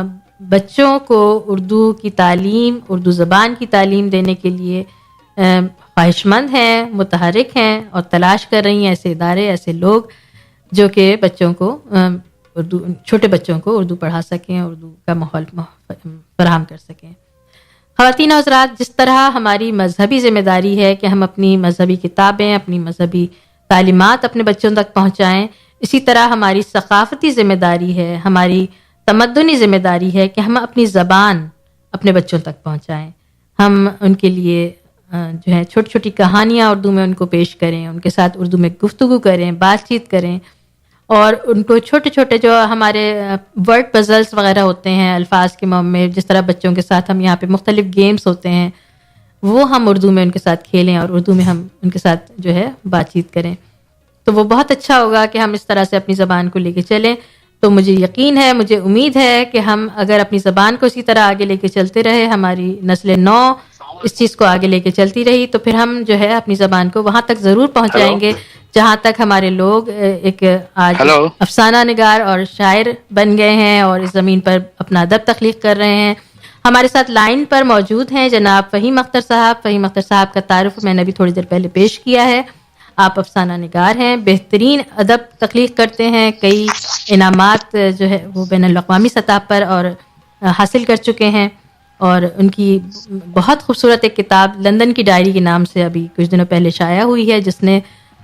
بچوں کو اردو کی تعلیم, اردو زبان کی تعلیم دینے کے لیے خواہش مند ہیں, متحرک ہیں, اور تلاش کر رہی ہیں ایسے ادارے, ایسے لوگ جو کہ بچوں کو چھوٹے بچوں کو اردو پڑھا سکیں, اردو کا ماحول فراہم کر سکیں. خواتین و حضرات, جس طرح ہماری مذہبی ذمہ داری ہے کہ ہم اپنی مذہبی کتابیں, اپنی مذہبی تعلیمات اپنے بچوں تک پہنچائیں, اسی طرح ہماری ثقافتی ذمہ داری ہے, ہماری تمدنی ذمہ داری ہے کہ ہم اپنی زبان اپنے بچوں تک پہنچائیں. ہم ان کے لیے جو ہے چھوٹی چھوٹی کہانیاں اردو میں ان کو پیش کریں, ان کے ساتھ اردو میں گفتگو کریں, بات چیت کریں, اور ان کو چھوٹے چھوٹے جو ہمارے ورڈ پزلز وغیرہ ہوتے ہیں الفاظ کے معنی میں, جس طرح بچوں کے ساتھ ہم یہاں پہ مختلف گیمز ہوتے ہیں, وہ ہم اردو میں ان کے ساتھ کھیلیں, اور اردو میں ہم ان کے ساتھ جو ہے بات چیت کریں. تو وہ بہت اچھا ہوگا کہ ہم اس طرح سے اپنی زبان کو لے کے چلیں. تو مجھے یقین ہے, مجھے امید ہے کہ ہم اگر اپنی زبان کو اسی طرح آگے لے کے چلتے رہے, ہماری نسل نو اس چیز کو آگے لے کے چلتی رہی, تو پھر ہم جو ہے اپنی زبان کو وہاں تک ضرور پہنچائیں گے جہاں تک ہمارے لوگ ایک آج افسانہ نگار اور شاعر بن گئے ہیں, اور اس زمین پر اپنا ادب تخلیق کر رہے ہیں. ہمارے ساتھ لائن پر موجود ہیں جناب فہیم اختر صاحب. فہیم اختر صاحب کا تعارف میں نے ابھی تھوڑی دیر پہلے پیش کیا ہے. آپ افسانہ نگار ہیں, بہترین ادب تخلیق کرتے ہیں, کئی انعامات جو ہے وہ بین الاقوامی سطح پر اور حاصل کر چکے ہیں. اور ان کی بہت خوبصورت ایک کتاب لندن کی ڈائری کے نام سے ابھی کچھ دنوں پہلے شائع ہوئی ہے، جس نے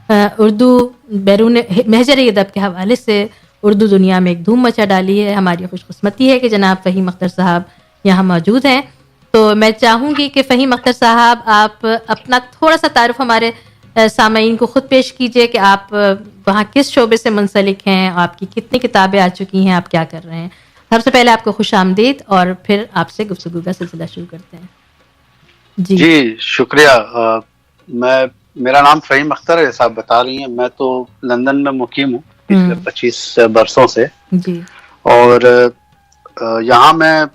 اردو بیرون محجر ادب کے حوالے سے اردو دنیا میں ایک دھوم مچا ڈالی ہے. ہماری خوش قسمتی ہے کہ جناب فہیم اختر صاحب یہاں موجود ہیں. تو میں چاہوں گی کہ فہیم اختر صاحب آپ اپنا تھوڑا سا تعارف ہمارے سامعین کو خود پیش کیجئے کہ آپ وہاں کس شعبے سے منسلک ہیں، آپ کی کتنی کتابیں آ چکی ہیں، آپ کیا کر رہے ہیں. سب سے پہلے آپ کو خوش آمدید، اور پھر آپ سے گفتگو کا سلسلہ شروع کرتے ہیں. جی شکریہ. میرا نام فہیم اختر ہے، جیسا آپ بتا رہی ہیں. میں تو لندن میں مقیم ہوں پچھلے 25 برسوں سے. جی. اور یہاں میں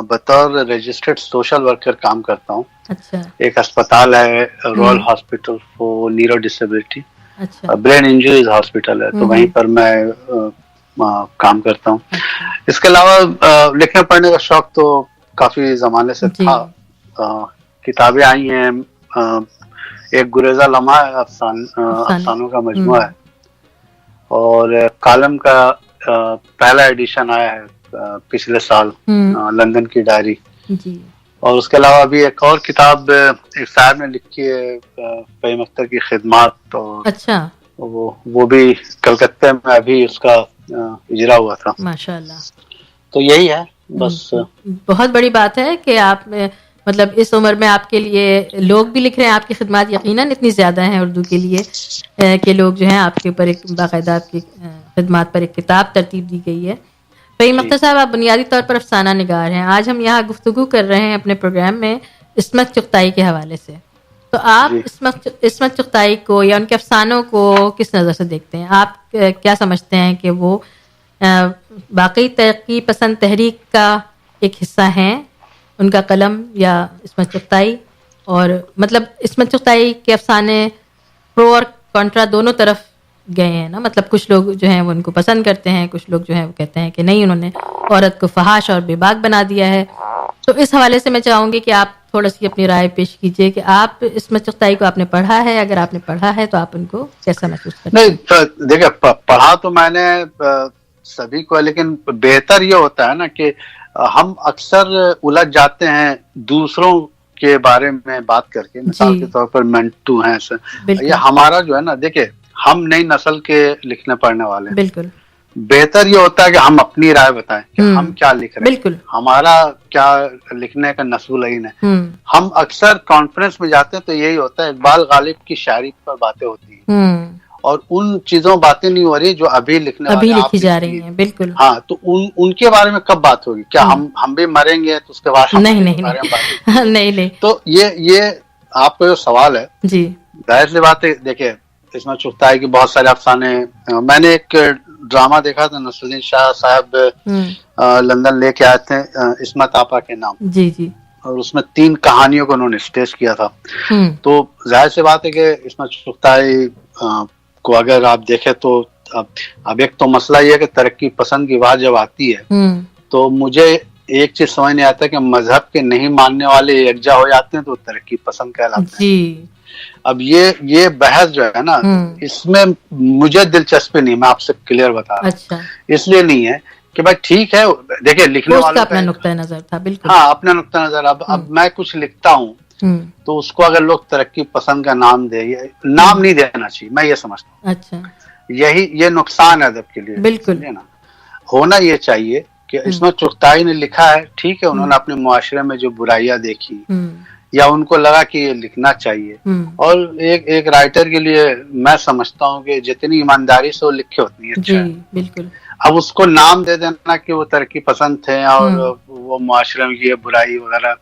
بطور رجسٹرڈ سوشل ورکر کام کرتا ہوں. اچھا. ایک اسپتال ہے royal hospital for neuro disability, brain injuries hospital ہے، تو وہیں پر میں کام کرتا ہوں. اس کے علاوہ لکھنے پڑھنے کا شوق تو کافی زمانے سے تھا. کتابیں آئی ہیں، ایک گریزہ لمحہ افسانوں کا مجموعہ ہے، اور کالم کا پہلا ایڈیشن آیا ہے پچھلے سال، لندن کی ڈائری. اور اس کے علاوہ ابھی ایک اور کتاب ایک صاحب نے لکھی ہے فہیم اختر کی خدمات، اور اچھا وہ بھی کلکتہ میں ابھی اس کا اجرا ہوا تھا. ماشاءاللہ. تو یہی ہے بس. بہت بڑی بات ہے کہ آپ مطلب اس عمر میں آپ کے لیے لوگ بھی لکھ رہے ہیں. آپ کی خدمات یقیناً اتنی زیادہ ہیں اردو کے لیے کہ لوگ جو ہیں آپ کے اوپر ایک باقاعدہ آپ کی خدمات پر ایک کتاب ترتیب دی گئی ہے. فہیم اختر صاحب، آپ بنیادی طور پر افسانہ نگار ہیں. آج ہم یہاں گفتگو کر رہے ہیں اپنے پروگرام میں عصمت چغتائی کے حوالے سے. تو آپ عصمت چغتائی کو یا ان کے افسانوں کو کس نظر سے دیکھتے ہیں؟ آپ کیا سمجھتے ہیں کہ وہ باقی ترقی پسند تحریک کا ایک حصہ ہیں، ان کا قلم یا عصمت چغتائی؟ اور مطلب عصمت چغتائی کے افسانے پرو اور کنٹرا دونوں طرف گئے ہیں نا. مطلب کچھ لوگ جو ہیں وہ ان کو پسند کرتے ہیں، کچھ لوگ جو ہیں وہ کہتے ہیں کہ نہیں، انہوں نے عورت کو فحاش اور بے باک بنا دیا ہے. تو اس حوالے سے میں چاہوں گی کہ آپ تھوڑا سی اپنی رائے پیش کیجئے کہ آپ عصمت چغتائی کو آپ نے پڑھا ہے، اگر آپ نے پڑھا ہے تو آپ ان کو کیسا محسوس کرتے ہیں؟ نہیں دیکھیں، پڑھا تو میں نے سبھی کو، لیکن بہتر یہ ہوتا ہے نا کہ ہم اکثر الجھ جاتے ہیں دوسروں کے بارے میں بات کر کے. مثال کے طور پر منٹو ہیں، یہ ہمارا جو ہے نا، دیکھیں ہم نئی نسل کے لکھنے پڑھنے والے ہیں. بالکل. بہتر یہ ہوتا ہے کہ ہم اپنی رائے بتائیں کہ ہم کیا لکھ رہے ہیں. بالکل. ہمارا کیا لکھنے کا نسل العین ہے. ہم اکثر کانفرنس میں جاتے ہیں تو یہی ہوتا ہے، اقبال غالب کی شاعری پر باتیں ہوتی ہیں اور ان چیزوں باتیں نہیں ہو رہی جو ابھی لکھی جا رہی ہیں. بالکل. ہاں، تو ان کے بارے میں کب بات ہوگی؟ کیا ہم بھی مریں گے تو اس کے بعد نہیں. تو یہ آپ کا جو سوال ہے، جی ظاہر سی بات ہے. دیکھیں عصمت چغتائی کی بہت سارے افسانے، میں نے ایک ڈرامہ دیکھا تھا، نصر الدین شاہ صاحب لندن لے کے آئے تھے عصمت آپا کے نام. جی. اور اس میں 3 کہانیوں کو انہوں نے اسٹیج کیا تھا. تو ظاہر سی بات ہے کہ عصمت چغتائی کو اگر آپ دیکھیں تو اب ایک تو مسئلہ یہ ہے کہ ترقی پسند کی بات جب آتی ہے تو مجھے ایک چیز سمجھ نہیں آتا کہ مذہب کے نہیں ماننے والے یکجا ہو جاتے ہیں تو ترقی پسند کہلاتے ہیں. اب یہ بحث جو ہے نا، اس میں مجھے دلچسپی نہیں. میں آپ سے کلیئر بتا رہا ہوں. اس لیے نہیں ہے کہ بھائی ٹھیک ہے، دیکھیں لکھنے والوں کا اپنا نقطہ نظر تھا. بالکل. ہاں، اپنا نقطہ نظر. اب میں کچھ لکھتا ہوں تو اس کو اگر لوگ ترقی پسند کا نام نام نہیں دینا چاہیے، میں یہ سمجھتا ہوں. اچھا. یہ نقصان ہے ادب کے لیے. بالکل. ہونا یہ چاہیے کہ عصمت چغتائی نے لکھا ہے، ٹھیک ہے، انہوں نے اپنے معاشرے میں جو برائیاں دیکھی یا ان کو لگا کہ یہ لکھنا چاہیے، اور ایک رائٹر کے لیے میں سمجھتا ہوں کہ جتنی ایمانداری سے وہ لکھے اتنی اچھا ہے. بالکل. اب اس کو نام دے دینا کہ وہ ترقی پسند تھے اور وہ معاشرے میں یہ برائی وغیرہ،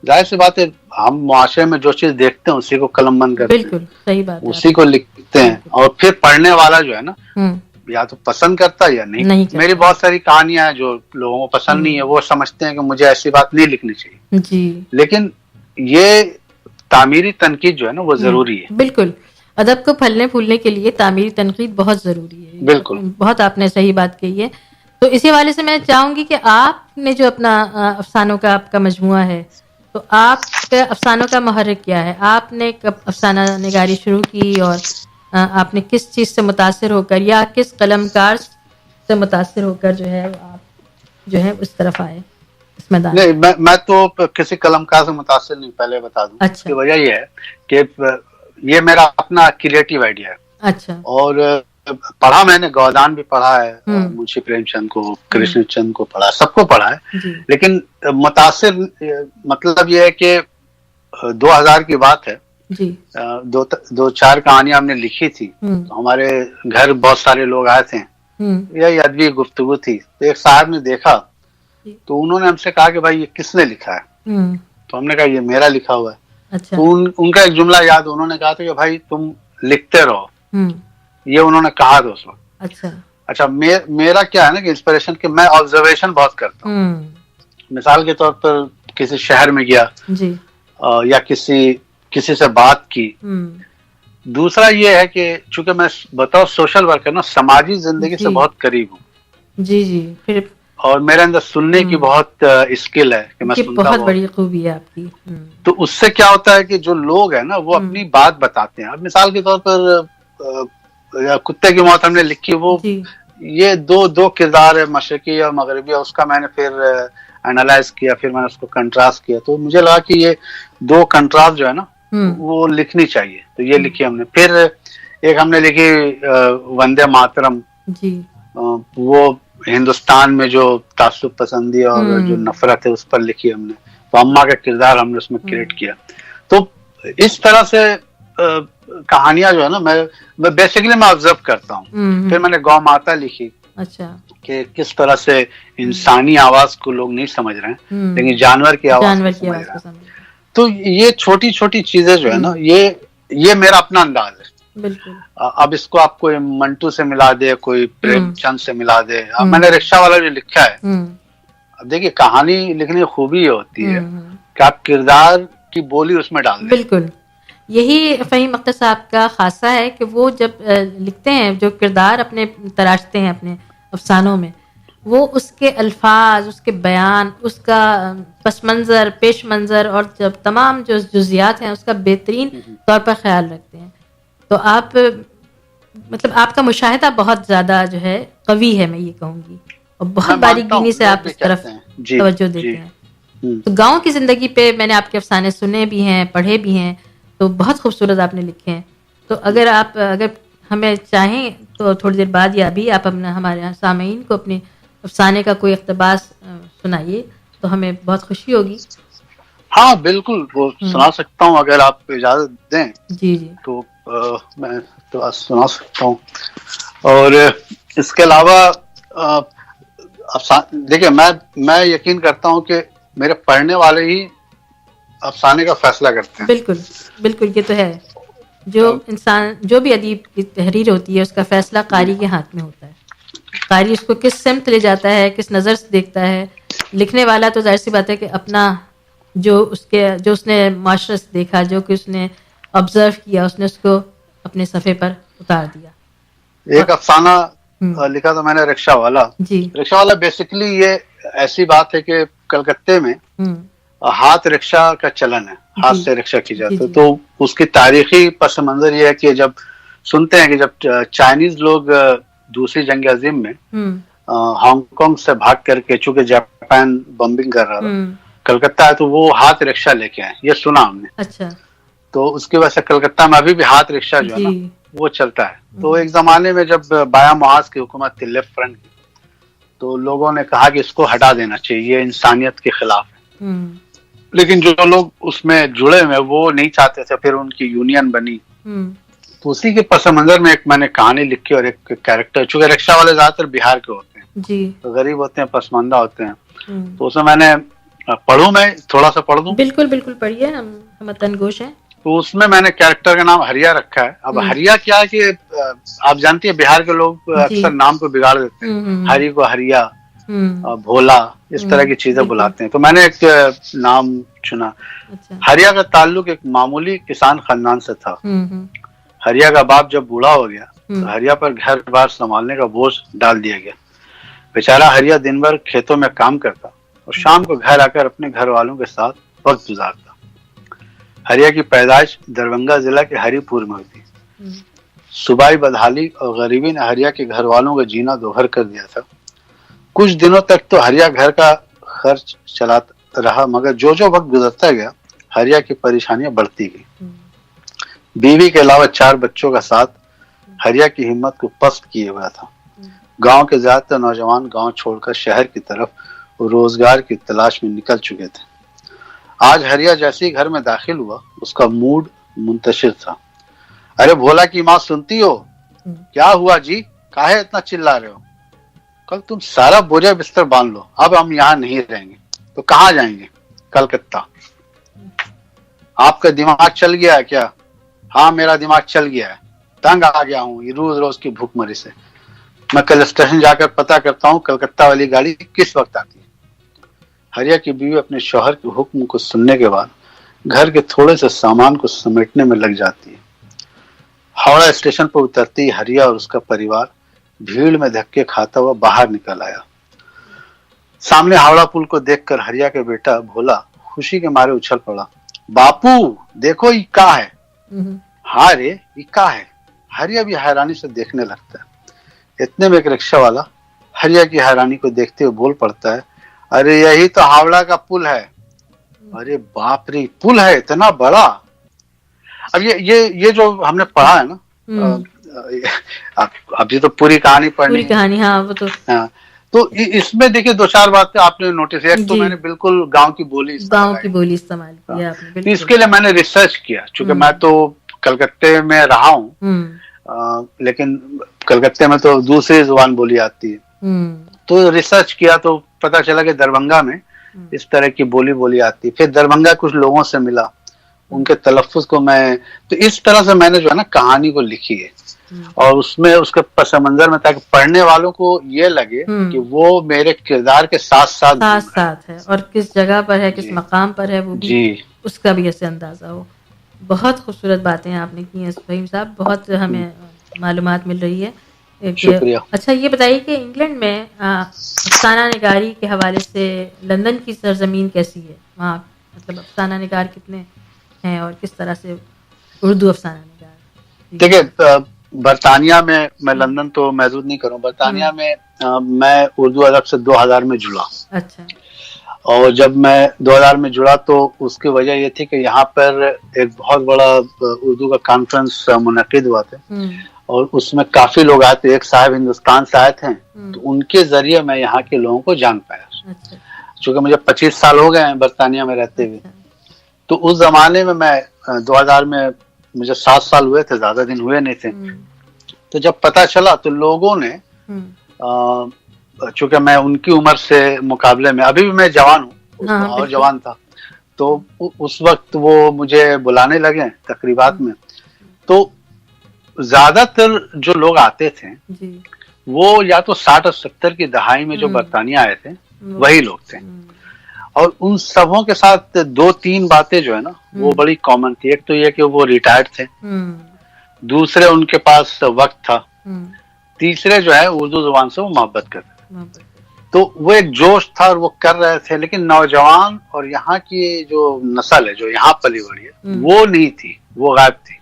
ظاہر سی بات ہے ہم معاشرے میں جو چیز دیکھتے ہیں اسی کو قلم بند کرتے ہیں. بالکل صحیح بات ہے. اسی کو لکھتے ہیں، اور پھر پڑھنے والا جو ہے نا یا تو پسند کرتا ہے یا نہیں. میری بہت ساری کہانیاں ہیں جو لوگوں کو پسند نہیں ہے، وہ سمجھتے ہیں کہ مجھے ایسی بات نہیں لکھنی چاہیے. جی. لیکن یہ تعمیری تنقید جو ہے نا وہ ضروری ہے. بالکل. ادب کو پھلنے پھولنے کے لیے تعمیری تنقید بہت ضروری ہے. بالکل. بہت آپ نے صحیح بات کہی ہے. تو اسی حوالے سے میں چاہوں گی کہ آپ نے جو اپنا افسانوں کا آپ کا مجموعہ ہے، تو آپ کے افسانوں کا محرک کیا ہے؟ آپ نے کب افسانہ نگاری شروع کی، اور آپ نے کس چیز سے متاثر ہو کر یا کس قلم کار سے متاثر ہو کر جو ہے آپ جو ہے اس طرف آئے؟ اس میدان؟ نہیں، میں تو کسی قلمکار سے متاثر نہیں، پہلے بتا دوں. اچھا. اس کی وجہ یہ ہے کہ یہ میرا اپنا کریٹو آئیڈیا ہے. اچھا. اور پڑھا میں نے، گودان بھی پڑھا ہے، منشی پریم چند کو، کرشن چند کو پڑھا، سب کو پڑھا ہے. لیکن متاثر مطلب یہ ہے کہ 2000 کی بات ہے، دو چار کہانیاں ہم نے لکھی تھی. ہمارے گھر بہت سارے لوگ آئے تھے، یہ ادبی گفتگو تھی. تو ایک صاحب نے دیکھا تو انہوں نے ہم سے کہا کہ بھائی یہ کس نے لکھا ہے؟ تو ہم نے کہا یہ میرا لکھا ہوا ہے. تو ان کا ایک جملہ یاد، انہوں نے کہا تھا کہ بھائی تم لکھتے رہو. یہ انہوں نے کہا تھا اس وقت. اچھا، میرا کیا ہے نا کہ انسپریشن کہ میں آبزرویشن بہت کرتا ہوں. مثال کے طور پر کسی شہر میں گیا یا کسی سے بات کی. دوسرا یہ ہے کہ چونکہ میں بطور سوشل ورکر نا سماجی زندگی سے بہت قریب ہوں. پھر اور میرے اندر سننے کی بہت اسکل ہے کہ میں سنتا ہوں. بہت بڑی خوبی ہے آپ کی. تو اس سے کیا ہوتا ہے کہ جو لوگ ہیں نا وہ اپنی بات بتاتے ہیں. اب مثال کے طور پر کتے کی موت ہم نے لکھی، وہ یہ دو کردار ہے، مشرقی اور مغربی. اس کا میں نے پھر انالائز کیا، پھر میں نے اس کو کنٹراسٹ کیا. تو مجھے لگا کہ یہ دو کنٹراسٹ جو ہے نا وہ لکھنی چاہیے. تو یہ لکھی ہم نے. پھر ایک ہم نے لکھی وندے ماترم. وہ ہندوستان میں جو تعصب پسندی اور جو نفرت ہے اس پر لکھی ہم نے. تو اماں کا کردار ہم نے اس میں کریٹ کیا. تو اس طرح سے کہانیاں جو ہے نا میں بیسیکلی میں آبزرو کرتا ہوں. پھر میں نے گو ماتا لکھی کہ کس طرح سے انسانی آواز کو لوگ نہیں سمجھ رہے ہیں لیکن جانور کی آواز کو سمجھ رہے ہیں. تو یہ چھوٹی چھوٹی چیزیں جو ہے نا یہ میرا اپنا انداز ہے. اب اس کو آپ کوئی منٹو سے ملا دے، کوئی پریم چند سے ملا دے. اب میں نے رکشہ والا جو لکھا ہے، اب دیکھیے کہانی لکھنے کی خوبی یہ ہوتی ہے کہ آپ کردار کی بولی اس میں ڈال دیں. بالکل یہی فہیم اختر صاحب کا خاصہ ہے کہ وہ جب لکھتے ہیں، جو کردار اپنے تراشتے ہیں اپنے افسانوں میں، وہ اس کے الفاظ، اس کے بیان، اس کا پس منظر، پیش منظر اور جب تمام جو جزیات ہیں اس کا بہترین طور پر خیال رکھتے ہیں. تو آپ مطلب آپ کا مشاہدہ بہت زیادہ جو ہے قوی ہے، میں یہ کہوں گی، اور بہت باریک بینی سے آپ اس طرف توجہ دیتے ہیں. تو گاؤں کی زندگی پہ میں نے آپ کے افسانے سنے بھی ہیں، پڑھے بھی ہیں، تو بہت خوبصورت آپ نے لکھے ہیں. تو اگر ہمیں چاہیں تو تھوڑی دیر بعد یا ابھی آپ ہمارے سامعین کو اپنے افسانے کا کوئی اقتباس سنائیے تو ہمیں بہت خوشی ہوگی. ہاں بالکل، وہ سنا سکتا ہوں اگر آپ اجازت دیں. جی تو میں تو سنا سکتا ہوں. اور اس کے علاوہ دیکھیے میں یقین کرتا ہوں کہ میرے پڑھنے والے ہی افسانے کا فیصلہ کرتے ہیں. بالکل بالکل، یہ تو ہے. جو انسان، جو بھی ادیب کی تحریر ہوتی ہے اس کا فیصلہ قاری کے ہاتھ میں ہوتا ہے. قاری اس کو کس سمت لے جاتا ہے، کس نظر سے دیکھتا ہے. لکھنے والا تو ظاہر سی بات ہے کہ اپنا جو اس نے معاشرے سے دیکھا، جو کہ اس نے آبزرو کیا، اس نے اس کو اپنے صفحے پر اتار دیا. ایک افسانہ لکھا تھا میں نے، رکشہ والا. رکشہ والا بیسیکلی یہ ایسی بات ہے کہ کلکتے میں ہاتھ رکشہ کا چلن ہے، ہاتھ سے رکشہ کی جاتی ہے. تو اس کی تاریخی پس منظر یہ ہے کہ جب سنتے ہیں کہ جب چائنیز لوگ دوسری جنگ عظیم میں ہانگ کانگ سے بھاگ کر کے، چونکہ جاپان بمبنگ کر رہا تھا، کلکتہ ہے تو وہ ہاتھ رکشہ لے کے آئے. یہ سنا ہم نے. اچھا. تو اس کی وجہ سے کلکتہ میں ابھی بھی ہاتھ رکشہ جو ہے نا وہ چلتا ہے. تو ایک زمانے میں جب بایا محاذ کی حکومت تھی، لیفٹ فرنٹ کی، تو لوگوں نے کہا کہ اس کو ہٹا دینا چاہیے، یہ انسانیت کے خلاف ہے. لیکن جو لوگ اس میں جڑے ہوئے وہ نہیں چاہتے تھے. پھر ان کی یونین بنی. تو اسی کے پس منظر میں میں نے کہانی لکھی اور ایک کیریکٹر، چونکہ رکشہ والے زیادہ تر بہار کے ہوتے ہیں، تو غریب ہوتے ہیں، پسماندہ ہوتے ہیں. تو اس میں نے پڑھوں، میں تھوڑا سا پڑھ دوں. بالکل بالکل پڑھیے، ہم تنگوش ہیں. تو اس میں نے کیریکٹر کا نام ہریا رکھا ہے. اب ہریا کیا ہے کہ آپ جانتی ہیں بہار کے لوگ اکثر نام کو بگاڑ دیتے ہیں. ہری کو ہریا، بھولا، اس طرح کی چیزیں بلاتے ہیں. تو میں نے ایک نام چنا. ہریا کا تعلق ایک معمولی کسان خاندان سے تھا. ہریا کا باپ جب بوڑھا ہو گیا تو ہریا پر گھر بار سنبھالنے کا بوجھ ڈال دیا گیا. بیچارہ ہریا دن بھر کھیتوں میں کام کرتا اور شام کو گھر آ کر اپنے گھر والوں کے ساتھ وقت گزارتا. ہریا کی پیدائش دربھنگہ ضلع کے ہری پور میں ہوئی تھی. صوبائی بدحالی اور غریبی نے ہریا کے گھر والوں کا جینا دوہر کر دیا تھا. کچھ دنوں تک تو ہریا گھر کا خرچ چلاتا رہا، مگر جو وقت گزرتا گیا حریہ کی پریشانیاں بڑھتی گئی۔ بیوی کے علاوہ 4 بچوں کا ساتھ حریہ کی ہمت کو پست کیے ہوا تھا۔ گاؤں کے زیادہ تر نوجوان گاؤں چھوڑ کر شہر کی طرف روزگار کی تلاش میں نکل چکے تھے۔ آج حریہ جیسے ہی گھر میں داخل ہوا اس کا موڈ منتشر تھا۔ ارے بھولا کی ماں سنتی ہو؟ کیا ہوا جی؟ کاہے اتنا چلا رہے ہو؟ کل تم سارا بوجھ بستر باندھ لو، اب ہم یہاں نہیں رہیں گے۔ تو کہاں جائیں گے؟ کلکتہ۔ آپ کا دماغ چل گیا ہے کیا؟ ہاں میرا دماغ چل گیا ہے، تنگ آ گیا ہوں یہ روز روز کی بھوک مری سے۔ میں کل اسٹیشن جا کر پتہ کرتا ہوں کلکتہ والی گاڑی کس وقت آتی ہے۔ حریہ کی بیوی اپنے شوہر کے حکم کو سننے کے بعد گھر کے تھوڑے سے سامان کو سمیٹنے میں لگ جاتی ہے۔ ہاوڑا اسٹیشن پر اترتی حریہ اور اس کا پریوار بھیڑ میں دھکے کھاتا ہوا باہر نکل آیا۔ سامنے ہاوڑا پل کو دیکھ کر حریہ کا بیٹا بھولا خوشی کے مارے اچھل پڑا۔ باپو دیکھو یہ کیا ہے؟ ہاں رے یہ کیا ہے؟ حریہ بھی حیرانی سے دیکھنے لگتا ہے۔ اتنے میں ایک رکشہ والا حریہ کی حیرانی کو دیکھتے ہوئے بول پڑتا ہے، ارے یہی تو ہاوڑا کا پل ہے۔ ارے باپ رے پل ہے اتنا بڑا؟ اب یہ جو ہم نے پڑھا ہے نا، اب یہ تو پوری کہانی پڑھنی کہانی، ہاں وہ تو اس میں دیکھیے 2-4 باتیں آپ نے نوٹس کیا۔ ایک تو میں نے بالکل گاؤں کی بولی استعمال کیا آپ نے۔ اس کے لیے میں نے ریسرچ کیا، چونکہ میں تو کلکتے میں رہا ہوں، لیکن کلکتے میں تو دوسری زبان بولی آتی ہے، تو ریسرچ کیا تو پتا چلا کہ دربھنگا میں اس طرح کی بولی آتی ہے۔ پھر دربھنگا کچھ لوگوں سے ملا، ان کے تلفظ کو تو اس طرح سے میں نے جو ہے نا کہانی کو لکھی ہے، اور اس میں اس کے پس منظر میں تاکہ پڑھنے والوں کو یہ لگے کہ وہ میرے کردار کے ساتھ ساتھ ہے، اور کس جگہ پر ہے، کس مقام پر ہے، وہ بھی اس کا بھی ایسے اندازہ ہو۔ بہت خوبصورت باتیں آپ نے کی ہیں فہیم صاحب، بہت ہمیں معلومات مل رہی ہے۔ شکریہ۔ اچھا یہ بتائیے کہ انگلینڈ میں افسانہ نگاری کے حوالے سے لندن کی سرزمین کیسی ہے؟ وہاں مطلب افسانہ نگار کتنے ہیں اور کس طرح سے اردو افسانہ نگار؟ دیکھیے برطانیہ میں لندن تو محدود نہیں کروں، برطانیہ میں میں اردو ادب سے 2000 میں جڑا۔ اچھا۔ اور جب میں 2000 میں جڑا تو اس کی وجہ یہ تھی کہ یہاں پر ایک بہت بڑا اردو کا کانفرنس منعقد ہوا تھا، اور اس میں کافی لوگ آئے تھے۔ ایک صاحب ہندوستان سے آئے تھے، تو ان کے ذریعے میں یہاں کے لوگوں کو جان پایا۔ چونکہ مجھے 25 سال ہو گئے ہیں برطانیہ میں رہتے ہوئے، تو اس زمانے میں 2000 میں مجھے 7 سال ہوئے تھے، زیادہ دن ہوئے نہیں تھے۔ تو جب پتا چلا تو لوگوں نے، چونکہ میں ان کی عمر سے مقابلے میں ابھی بھی میں جوان ہوں اور جوان تھا، تو اس وقت وہ مجھے بلانے لگے تقریبات میں، تو زیادہ تر جو لوگ آتے تھے وہ یا تو 60 اور 70 کی دہائی میں جو برطانیہ آئے تھے وہی لوگ تھے، اور ان سبوں کے ساتھ 2-3 باتیں جو ہے نا وہ بڑی کامن تھی۔ ایک تو یہ کہ وہ ریٹائرڈ تھے، دوسرے ان کے پاس وقت تھا، تیسرے جو ہے اردو زبان سے وہ محبت کرتے تھے۔ تو وہ ایک جوش تھا اور وہ کر رہے تھے، لیکن نوجوان اور یہاں کی جو نسل ہے جو یہاں پلی بڑھی ہے وہ نہیں تھی، وہ غائب تھی۔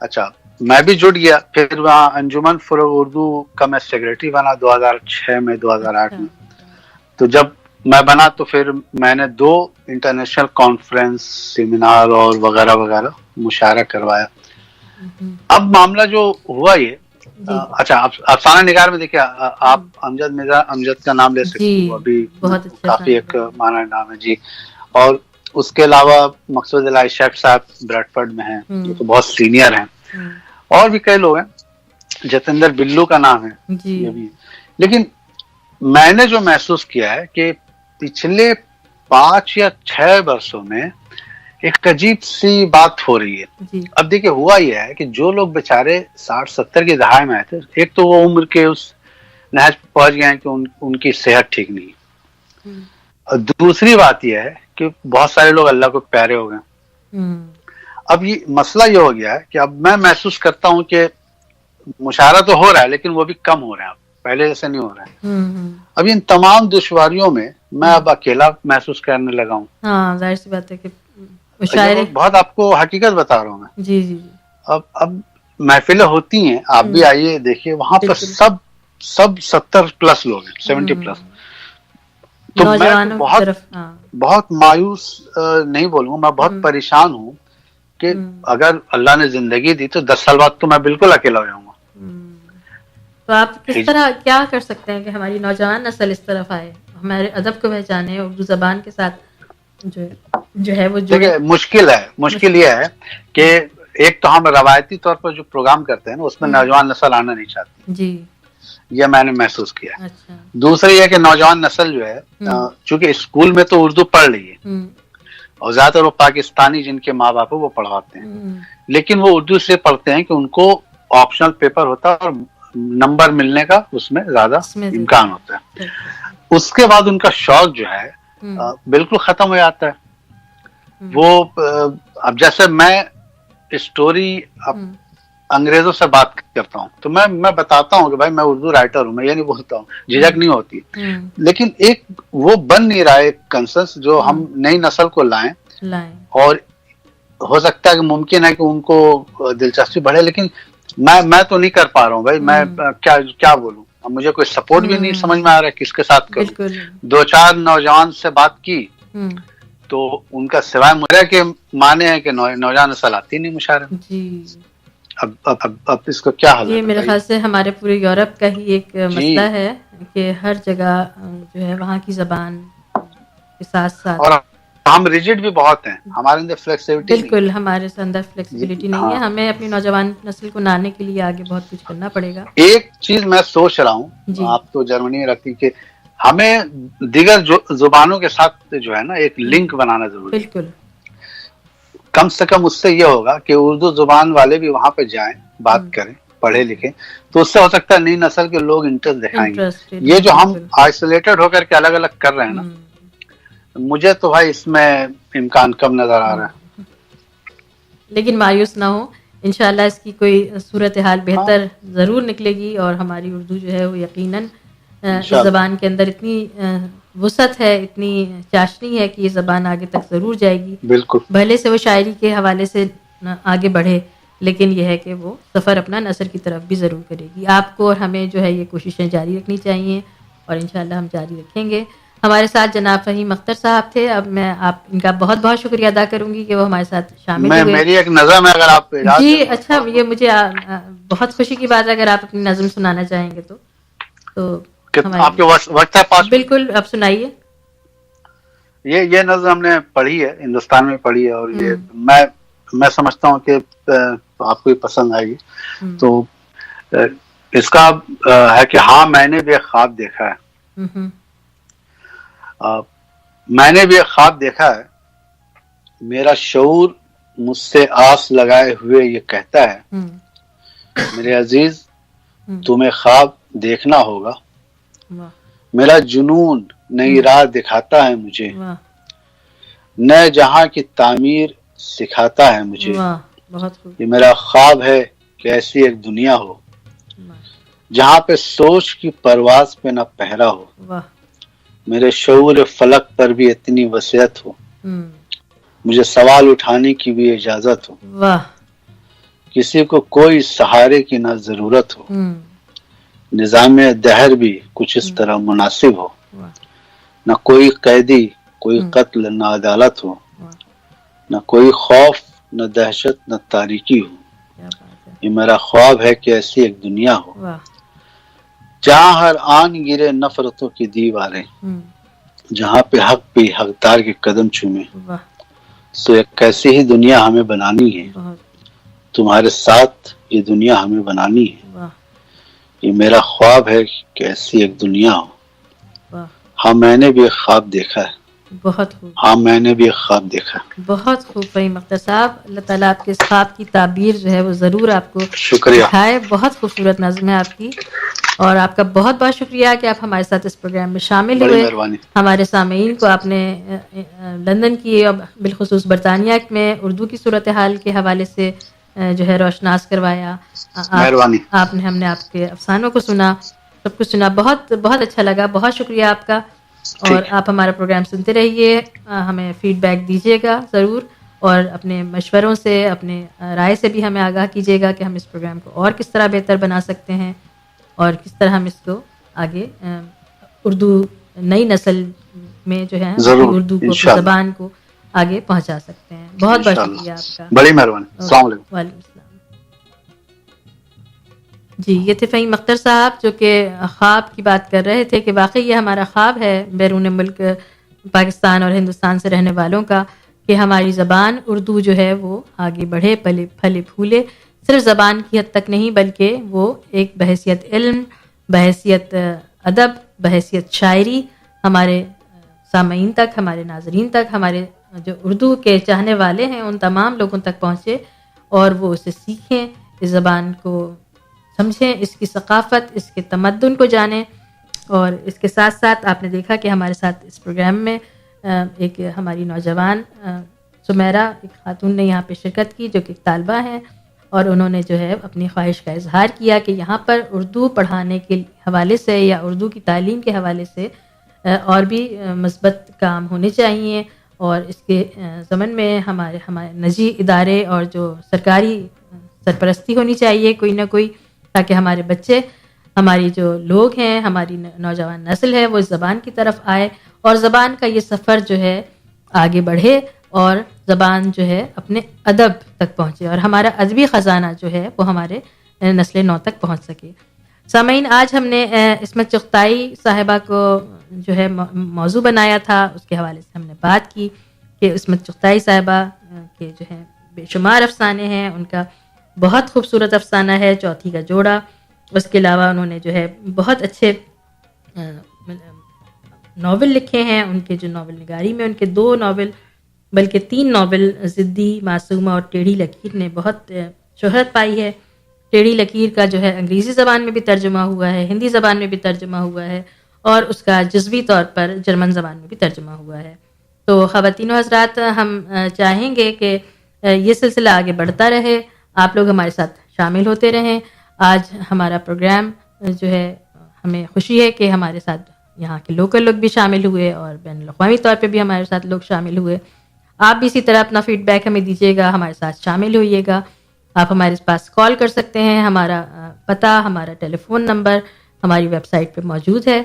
اچھا میں بھی جڑ گیا، پھر وہاں انجمن فروغ اردو کا میں سیکریٹری بنا 2006 میں 2008 میں۔ تو جب میں بنا تو پھر میں نے 2 انٹرنیشنل کانفرنس، سیمینار اور وغیرہ وغیرہ مشاعرہ کروایا۔ اب معاملہ جو ہوا یہ، اچھا افسانہ نگار میں دیکھیں آپ امجد کا نام لے سکتے ہیں، ابھی کافی ایک مانا نام ہے جی، اور اس کے علاوہ مقصود الہی شیخ صاحب بریڈفورڈ میں ہیں، جو تو بہت سینئر ہیں، اور بھی کئی لوگ ہیں، جتندر بلو کا نام ہے یہ بھی۔ لیکن میں نے جو محسوس کیا ہے کہ پچھلے 5 یا 6 برسوں میں ایک عجیب سی بات ہو رہی ہے۔ اب دیکھیں ہوا یہ ہے کہ جو لوگ بیچارے 60-70 کی دہائی میں آئے تھے، ایک تو وہ عمر کے اس نہج پہنچ گئے ہیں کہ ان کی صحت ٹھیک نہیں ہے، اور دوسری بات یہ ہے کہ بہت سارے لوگ اللہ کو پیارے ہو گئے۔ اب یہ مسئلہ یہ ہو گیا ہے کہ اب میں محسوس کرتا ہوں کہ مشاعرہ تو ہو رہا ہے لیکن وہ بھی کم ہو رہے ہیں، پہلے جیسے نہیں ہو رہے ہیں۔ اب ان تمام دشواریوں میں میں اب اکیلا محسوس کرنے لگا ہوں۔ ہاں ظاہر سی بات ہے کہ بہت آپ کو حقیقت بتا رہا ہوں میں۔ جی جی۔ اب محفلیں ہوتی ہیں، آپ بھی آئیے دیکھیے، وہاں پر سب 70+ لوگ ہیں، 70+، تو میں نوجوانوں کی طرف بہت مایوس نہیں بولوں گا، میں بہت پریشان ہوں کہ اگر اللہ نے زندگی دی تو 10 سال بعد تو میں بالکل اکیلا ہو جاؤں گا. تو آپ کس طرح کیا کر سکتے ہیں کہ ہماری نوجوان نسل اس طرف آئے، ہمارے ادب کو پہچانے، اردو زبان کے ساتھ جو ہے وہ جڑے؟ مشکل یہ ہے کہ ایک تو ہم روایتی طور پر جو پروگرام کرتے ہیں نا اس میں نوجوان نسل آنا نہیں چاہتی جی، یہ میں نے محسوس کیا. اچھا. دوسری یہ کہ نوجوان نسل جو ہے چونکہ اسکول میں تو اردو پڑھ رہی ہے اور زیادہ تر وہ پاکستانی جن کے ماں باپ وہ پڑھواتے ہیں، لیکن وہ اردو سے پڑھتے ہیں کہ ان کو آپشنل پیپر ہوتا ہے اور نمبر ملنے کا اس میں زیادہ امکان ہوتا ہے. اس کے بعد ان کا شوق جو ہے بالکل ختم ہو جاتا ہے. وہ اب جیسے میں اسٹوری انگریزوں سے بات کرتا ہوں تو میں بتاتا ہوں کہ بھائی میں اردو رائٹر ہوں، میں یہ نہیں بولتا ہوں، جھجک نہیں ہوتی، لیکن ایک وہ بن نہیں رہا ہے ایک کنسنس جو ہم نئی نسل کو لائیں اور ہو سکتا ہے کہ ممکن ہے کہ ان کو دلچسپی بڑھے، لیکن میں تو نہیں کر پا رہا ہوں بھائی. میں کیا بولوں، اب مجھے کوئی سپورٹ بھی نہیں سمجھ میں آ رہا ہے کس کے ساتھ کروں. 2-4 نوجوان سے بات کی تو ان کا سوائے مجھے کہ مانے ہیں کہ نوجوان نسل آتی نہیں مشاعرے میں. جی، اب اس کو کیا حل ہے؟ یہ میرے خیال سے ہمارے پورے یورپ کا ہی ایک مسئلہ ہے کہ ہر جگہ جو ہے وہاں کی زبان کے ساتھ ساتھ، اور ہم ریجڈ بھی بہت ہیں، ہمارے اندر فلیکسیبلٹی بالکل ہمارے اندر فلیکسیبلٹی نہیں ہے. ہمیں اپنی نوجوان نسل کو لانے کے لیے آگے بہت کچھ کرنا پڑے گا. ایک چیز میں سوچ رہا ہوں، آپ تو جرمنی میں رکھتی کہ ہمیں دیگر زبانوں کے ساتھ جو ہے نا ایک لنک بنانا ضروری ہے. بالکل، کم سے کم اس سے یہ ہوگا کہ اردو زبان والے بھی وہاں پہ جائیں، بات کریں، پڑھے لکھیں، تو اس سے ہو سکتا ہے نئی نسل کے لوگ انٹرسٹ دکھائیں گے. یہ جو ہم آئسولیٹڈ ہو کر کے الگ الگ کر رہے ہیں نا، مجھے تو بھائی اس میں امکان کم نظر آ رہا ہے. لیکن مایوس نہ ہو، انشاءاللہ اس کی کوئی صورتحال بہتر ضرور نکلے گی، اور ہماری اردو جو ہے وہ یقیناً اس زبان کے اندر اتنی وسعت ہے، اتنی چاشنی ہے کہ یہ زبان آگے تک ضرور جائے گی. بالکل، بھلے سے وہ شاعری کے حوالے سے آگے بڑھے، لیکن یہ ہے کہ وہ سفر اپنا نثر کی طرف بھی ضرور کرے گی. آپ کو اور ہمیں جو ہے یہ کوششیں جاری رکھنی چاہیے، اور انشاءاللہ ہم جاری رکھیں گے. ہمارے ساتھ جناب فہیم اختر صاحب تھے. اب میں ان کا بہت بہت شکریہ ادا کروں گی کہ وہ ہمارے ساتھ شامل ہوئے. میری ایک نظم ہے، اگر آپ جی اچھا، یہ مجھے بہت خوشی کی بات ہے اگر آپ اپنی نظم سنانا چاہیں گے تو آپ کے وقت ہے پاس؟ بالکل، آپ سنائیے. یہ نظم ہم نے پڑھی ہے، ہندوستان میں پڑھی ہے، اور یہ میں سمجھتا ہوں کہ آپ کو پسند آئے گی. تو اس کا ہے کہ ہاں میں نے بھی ایک خواب دیکھا ہے. میں نے بھی ایک خواب دیکھا ہے، میرا شعور مجھ سے آس لگائے ہوئے یہ کہتا ہے، میرے عزیز تمہیں خواب دیکھنا ہوگا. میرا جنون نئی راہ دکھاتا ہے مجھے، نئے جہاں کی تعمیر سکھاتا ہے مجھے. یہ میرا خواب ہے کہ ایسی ایک دنیا ہو جہاں پہ سوچ کی پرواز پہ نہ پہرا ہو. میرے شعور فلک پر بھی اتنی وسعت ہو، مجھے سوال اٹھانے کی بھی اجازت ہو. کسی کو کوئی سہارے کی نہ ضرورت ہو، نظام دہر بھی کچھ اس طرح مناسب ہو. نہ کوئی قیدی، کوئی قتل، نہ عدالت ہو، نہ کوئی خوف، نہ دہشت، نہ تاریکی ہو. یہ میرا خواب ہے کہ ایسی ایک دنیا ہو جہاں ہر آن گرے نفرتوں کی دیواریں، جہاں پہ حق بھی حقدار کے قدم چومے. سو ایک ایسی ہی دنیا ہمیں بنانی ہے، تمہارے ساتھ یہ دنیا ہمیں بنانی ہے. یہ میرا خواب ہے کہ ایسی ایک دنیا ہو. ہاں میں نے بھی ایک خواب دیکھا ہے. بہت خوب. ہاں میں نے بھی ایک خواب دیکھا. بہت خوب فہیم اختر صاحب، اللہ تعالیٰ آپ کے اس خواب کی تعبیر جو ہے وہ ضرور آپ کو شکریہ دکھائے. بہت خوبصورت نظم ہے آپ کی، اور آپ کا بہت بہت شکریہ کہ آپ ہمارے ساتھ اس پروگرام میں شامل ہوئے. ہمارے سامعین کو آپ نے لندن کی اور بالخصوص برطانیہ میں اردو کی صورتحال کے حوالے سے جو ہے روشناس کروایا. آپ نے، ہم نے آپ کے افسانوں کو سنا، سب کچھ سنا. بہت بہت اچھا لگا. بہت شکریہ آپ کا. اور آپ ہمارا پروگرام سنتے رہیے، ہمیں فیڈ بیک دیجیے گا ضرور، اور اپنے مشوروں سے، اپنے رائے سے بھی ہمیں آگاہ کیجیے گا کہ ہم اس پروگرام کو اور کس طرح بہتر بنا سکتے ہیں، اور کس طرح ہم اس کو آگے اردو نئی نسل میں جو ہے اردو کو زبان کو آگے پہنچا سکتے ہیں. بہت بہت شکریہ آپ کا. بڑی مہربانی. السلام علیکم. وعلیکم السلام. جی یہ تھے فہیم اختر صاحب جو کہ خواب کی بات کر رہے تھے کہ واقعی یہ ہمارا خواب ہے بیرون ملک پاکستان اور ہندوستان سے رہنے والوں کا کہ ہماری زبان اردو جو ہے وہ آگے بڑھے پھلے پھولے. صرف زبان کی حد تک نہیں بلکہ وہ ایک بحیثیت علم، بحیثیت ادب، بحیثیت شاعری ہمارے سامعین تک، ہمارے ناظرین تک، ہمارے جو اردو کے چاہنے والے ہیں ان تمام لوگوں تک پہنچے اور وہ اسے سیکھیں، اس زبان کو سمجھیں، اس کی ثقافت، اس کے تمدن کو جانیں. اور اس کے ساتھ ساتھ آپ نے دیکھا کہ ہمارے ساتھ اس پروگرام میں ایک ہماری نوجوان سمیرہ ایک خاتون نے یہاں پہ شرکت کی جو کہ طالبہ ہیں، اور انہوں نے جو ہے اپنی خواہش کا اظہار کیا کہ یہاں پر اردو پڑھانے کے حوالے سے یا اردو کی تعلیم کے حوالے سے اور بھی مثبت کام ہونے چاہیے، اور اس کے ضمن میں ہمارے نجی ادارے اور جو سرکاری سرپرستی ہونی چاہیے کوئی نہ کوئی، تاکہ ہمارے بچے، ہماری جو لوگ ہیں، ہماری نوجوان نسل ہے وہ اس زبان کی طرف آئے اور زبان کا یہ سفر جو ہے آگے بڑھے اور زبان جو ہے اپنے ادب تک پہنچے اور ہمارا ادبی خزانہ جو ہے وہ ہمارے نسل نو تک پہنچ سکے. سامعین، آج ہم نے عصمت چغتائی صاحبہ کو جو ہے موضوع بنایا تھا، اس کے حوالے سے ہم نے بات کی کہ عصمت چغتائی صاحبہ کے جو ہے بے شمار افسانے ہیں، ان کا بہت خوبصورت افسانہ ہے چوتھی کا جوڑا. اس کے علاوہ انہوں نے جو ہے بہت اچھے ناول لکھے ہیں. ان کے جو ناول نگاری میں ان کے 2 ناول بلکہ 3 ناول ضدی، معصومہ اور ٹیڑھی لکیر نے بہت شہرت پائی ہے. ٹیڑھی لکیر کا جو ہے انگریزی زبان میں بھی ترجمہ ہوا ہے، ہندی زبان میں بھی ترجمہ ہوا ہے اور اس کا جزوی طور پر جرمن زبان میں بھی ترجمہ ہوا ہے. تو خواتین و حضرات، ہم چاہیں گے کہ یہ سلسلہ آگے بڑھتا رہے، آپ لوگ ہمارے ساتھ شامل ہوتے رہیں. آج ہمارا پروگرام جو ہے ہمیں خوشی ہے کہ ہمارے ساتھ یہاں کے لوکل لوگ بھی شامل ہوئے اور بین الاقوامی طور پہ بھی ہمارے ساتھ لوگ شامل ہوئے. آپ بھی اسی طرح اپنا فیڈ بیک ہمیں دیجیے گا، ہمارے ساتھ شامل ہوئیے گا. آپ ہمارے پاس کال کر سکتے ہیں، ہمارا پتہ، ہمارا ٹیلی فون نمبر ہماری ویب سائٹ پہ موجود ہے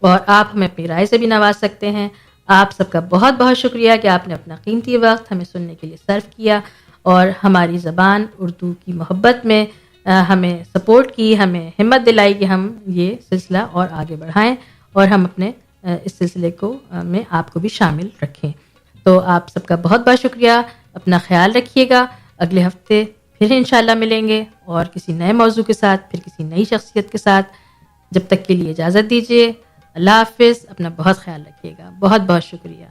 اور آپ ہمیں اپنی رائے سے بھی نواز سکتے ہیں. آپ سب کا بہت بہت شکریہ کہ آپ نے اپنا قیمتی وقت ہمیں سننے کے لیے صرف کیا اور ہماری زبان اردو کی محبت میں ہمیں سپورٹ کی، ہمیں ہمت دلائی کہ ہم یہ سلسلہ اور آگے بڑھائیں اور ہم اپنے اس سلسلے کو میں آپ کو بھی شامل رکھیں. تو آپ سب کا بہت بہت شکریہ. اپنا خیال رکھیے گا. اگلے ہفتے پھر انشاءاللہ ملیں گے اور کسی نئے موضوع کے ساتھ، پھر کسی نئی شخصیت کے ساتھ. جب تک کے لیے اجازت دیجیے. اللہ حافظ. اپنا بہت خیال رکھیے گا. بہت بہت شکریہ.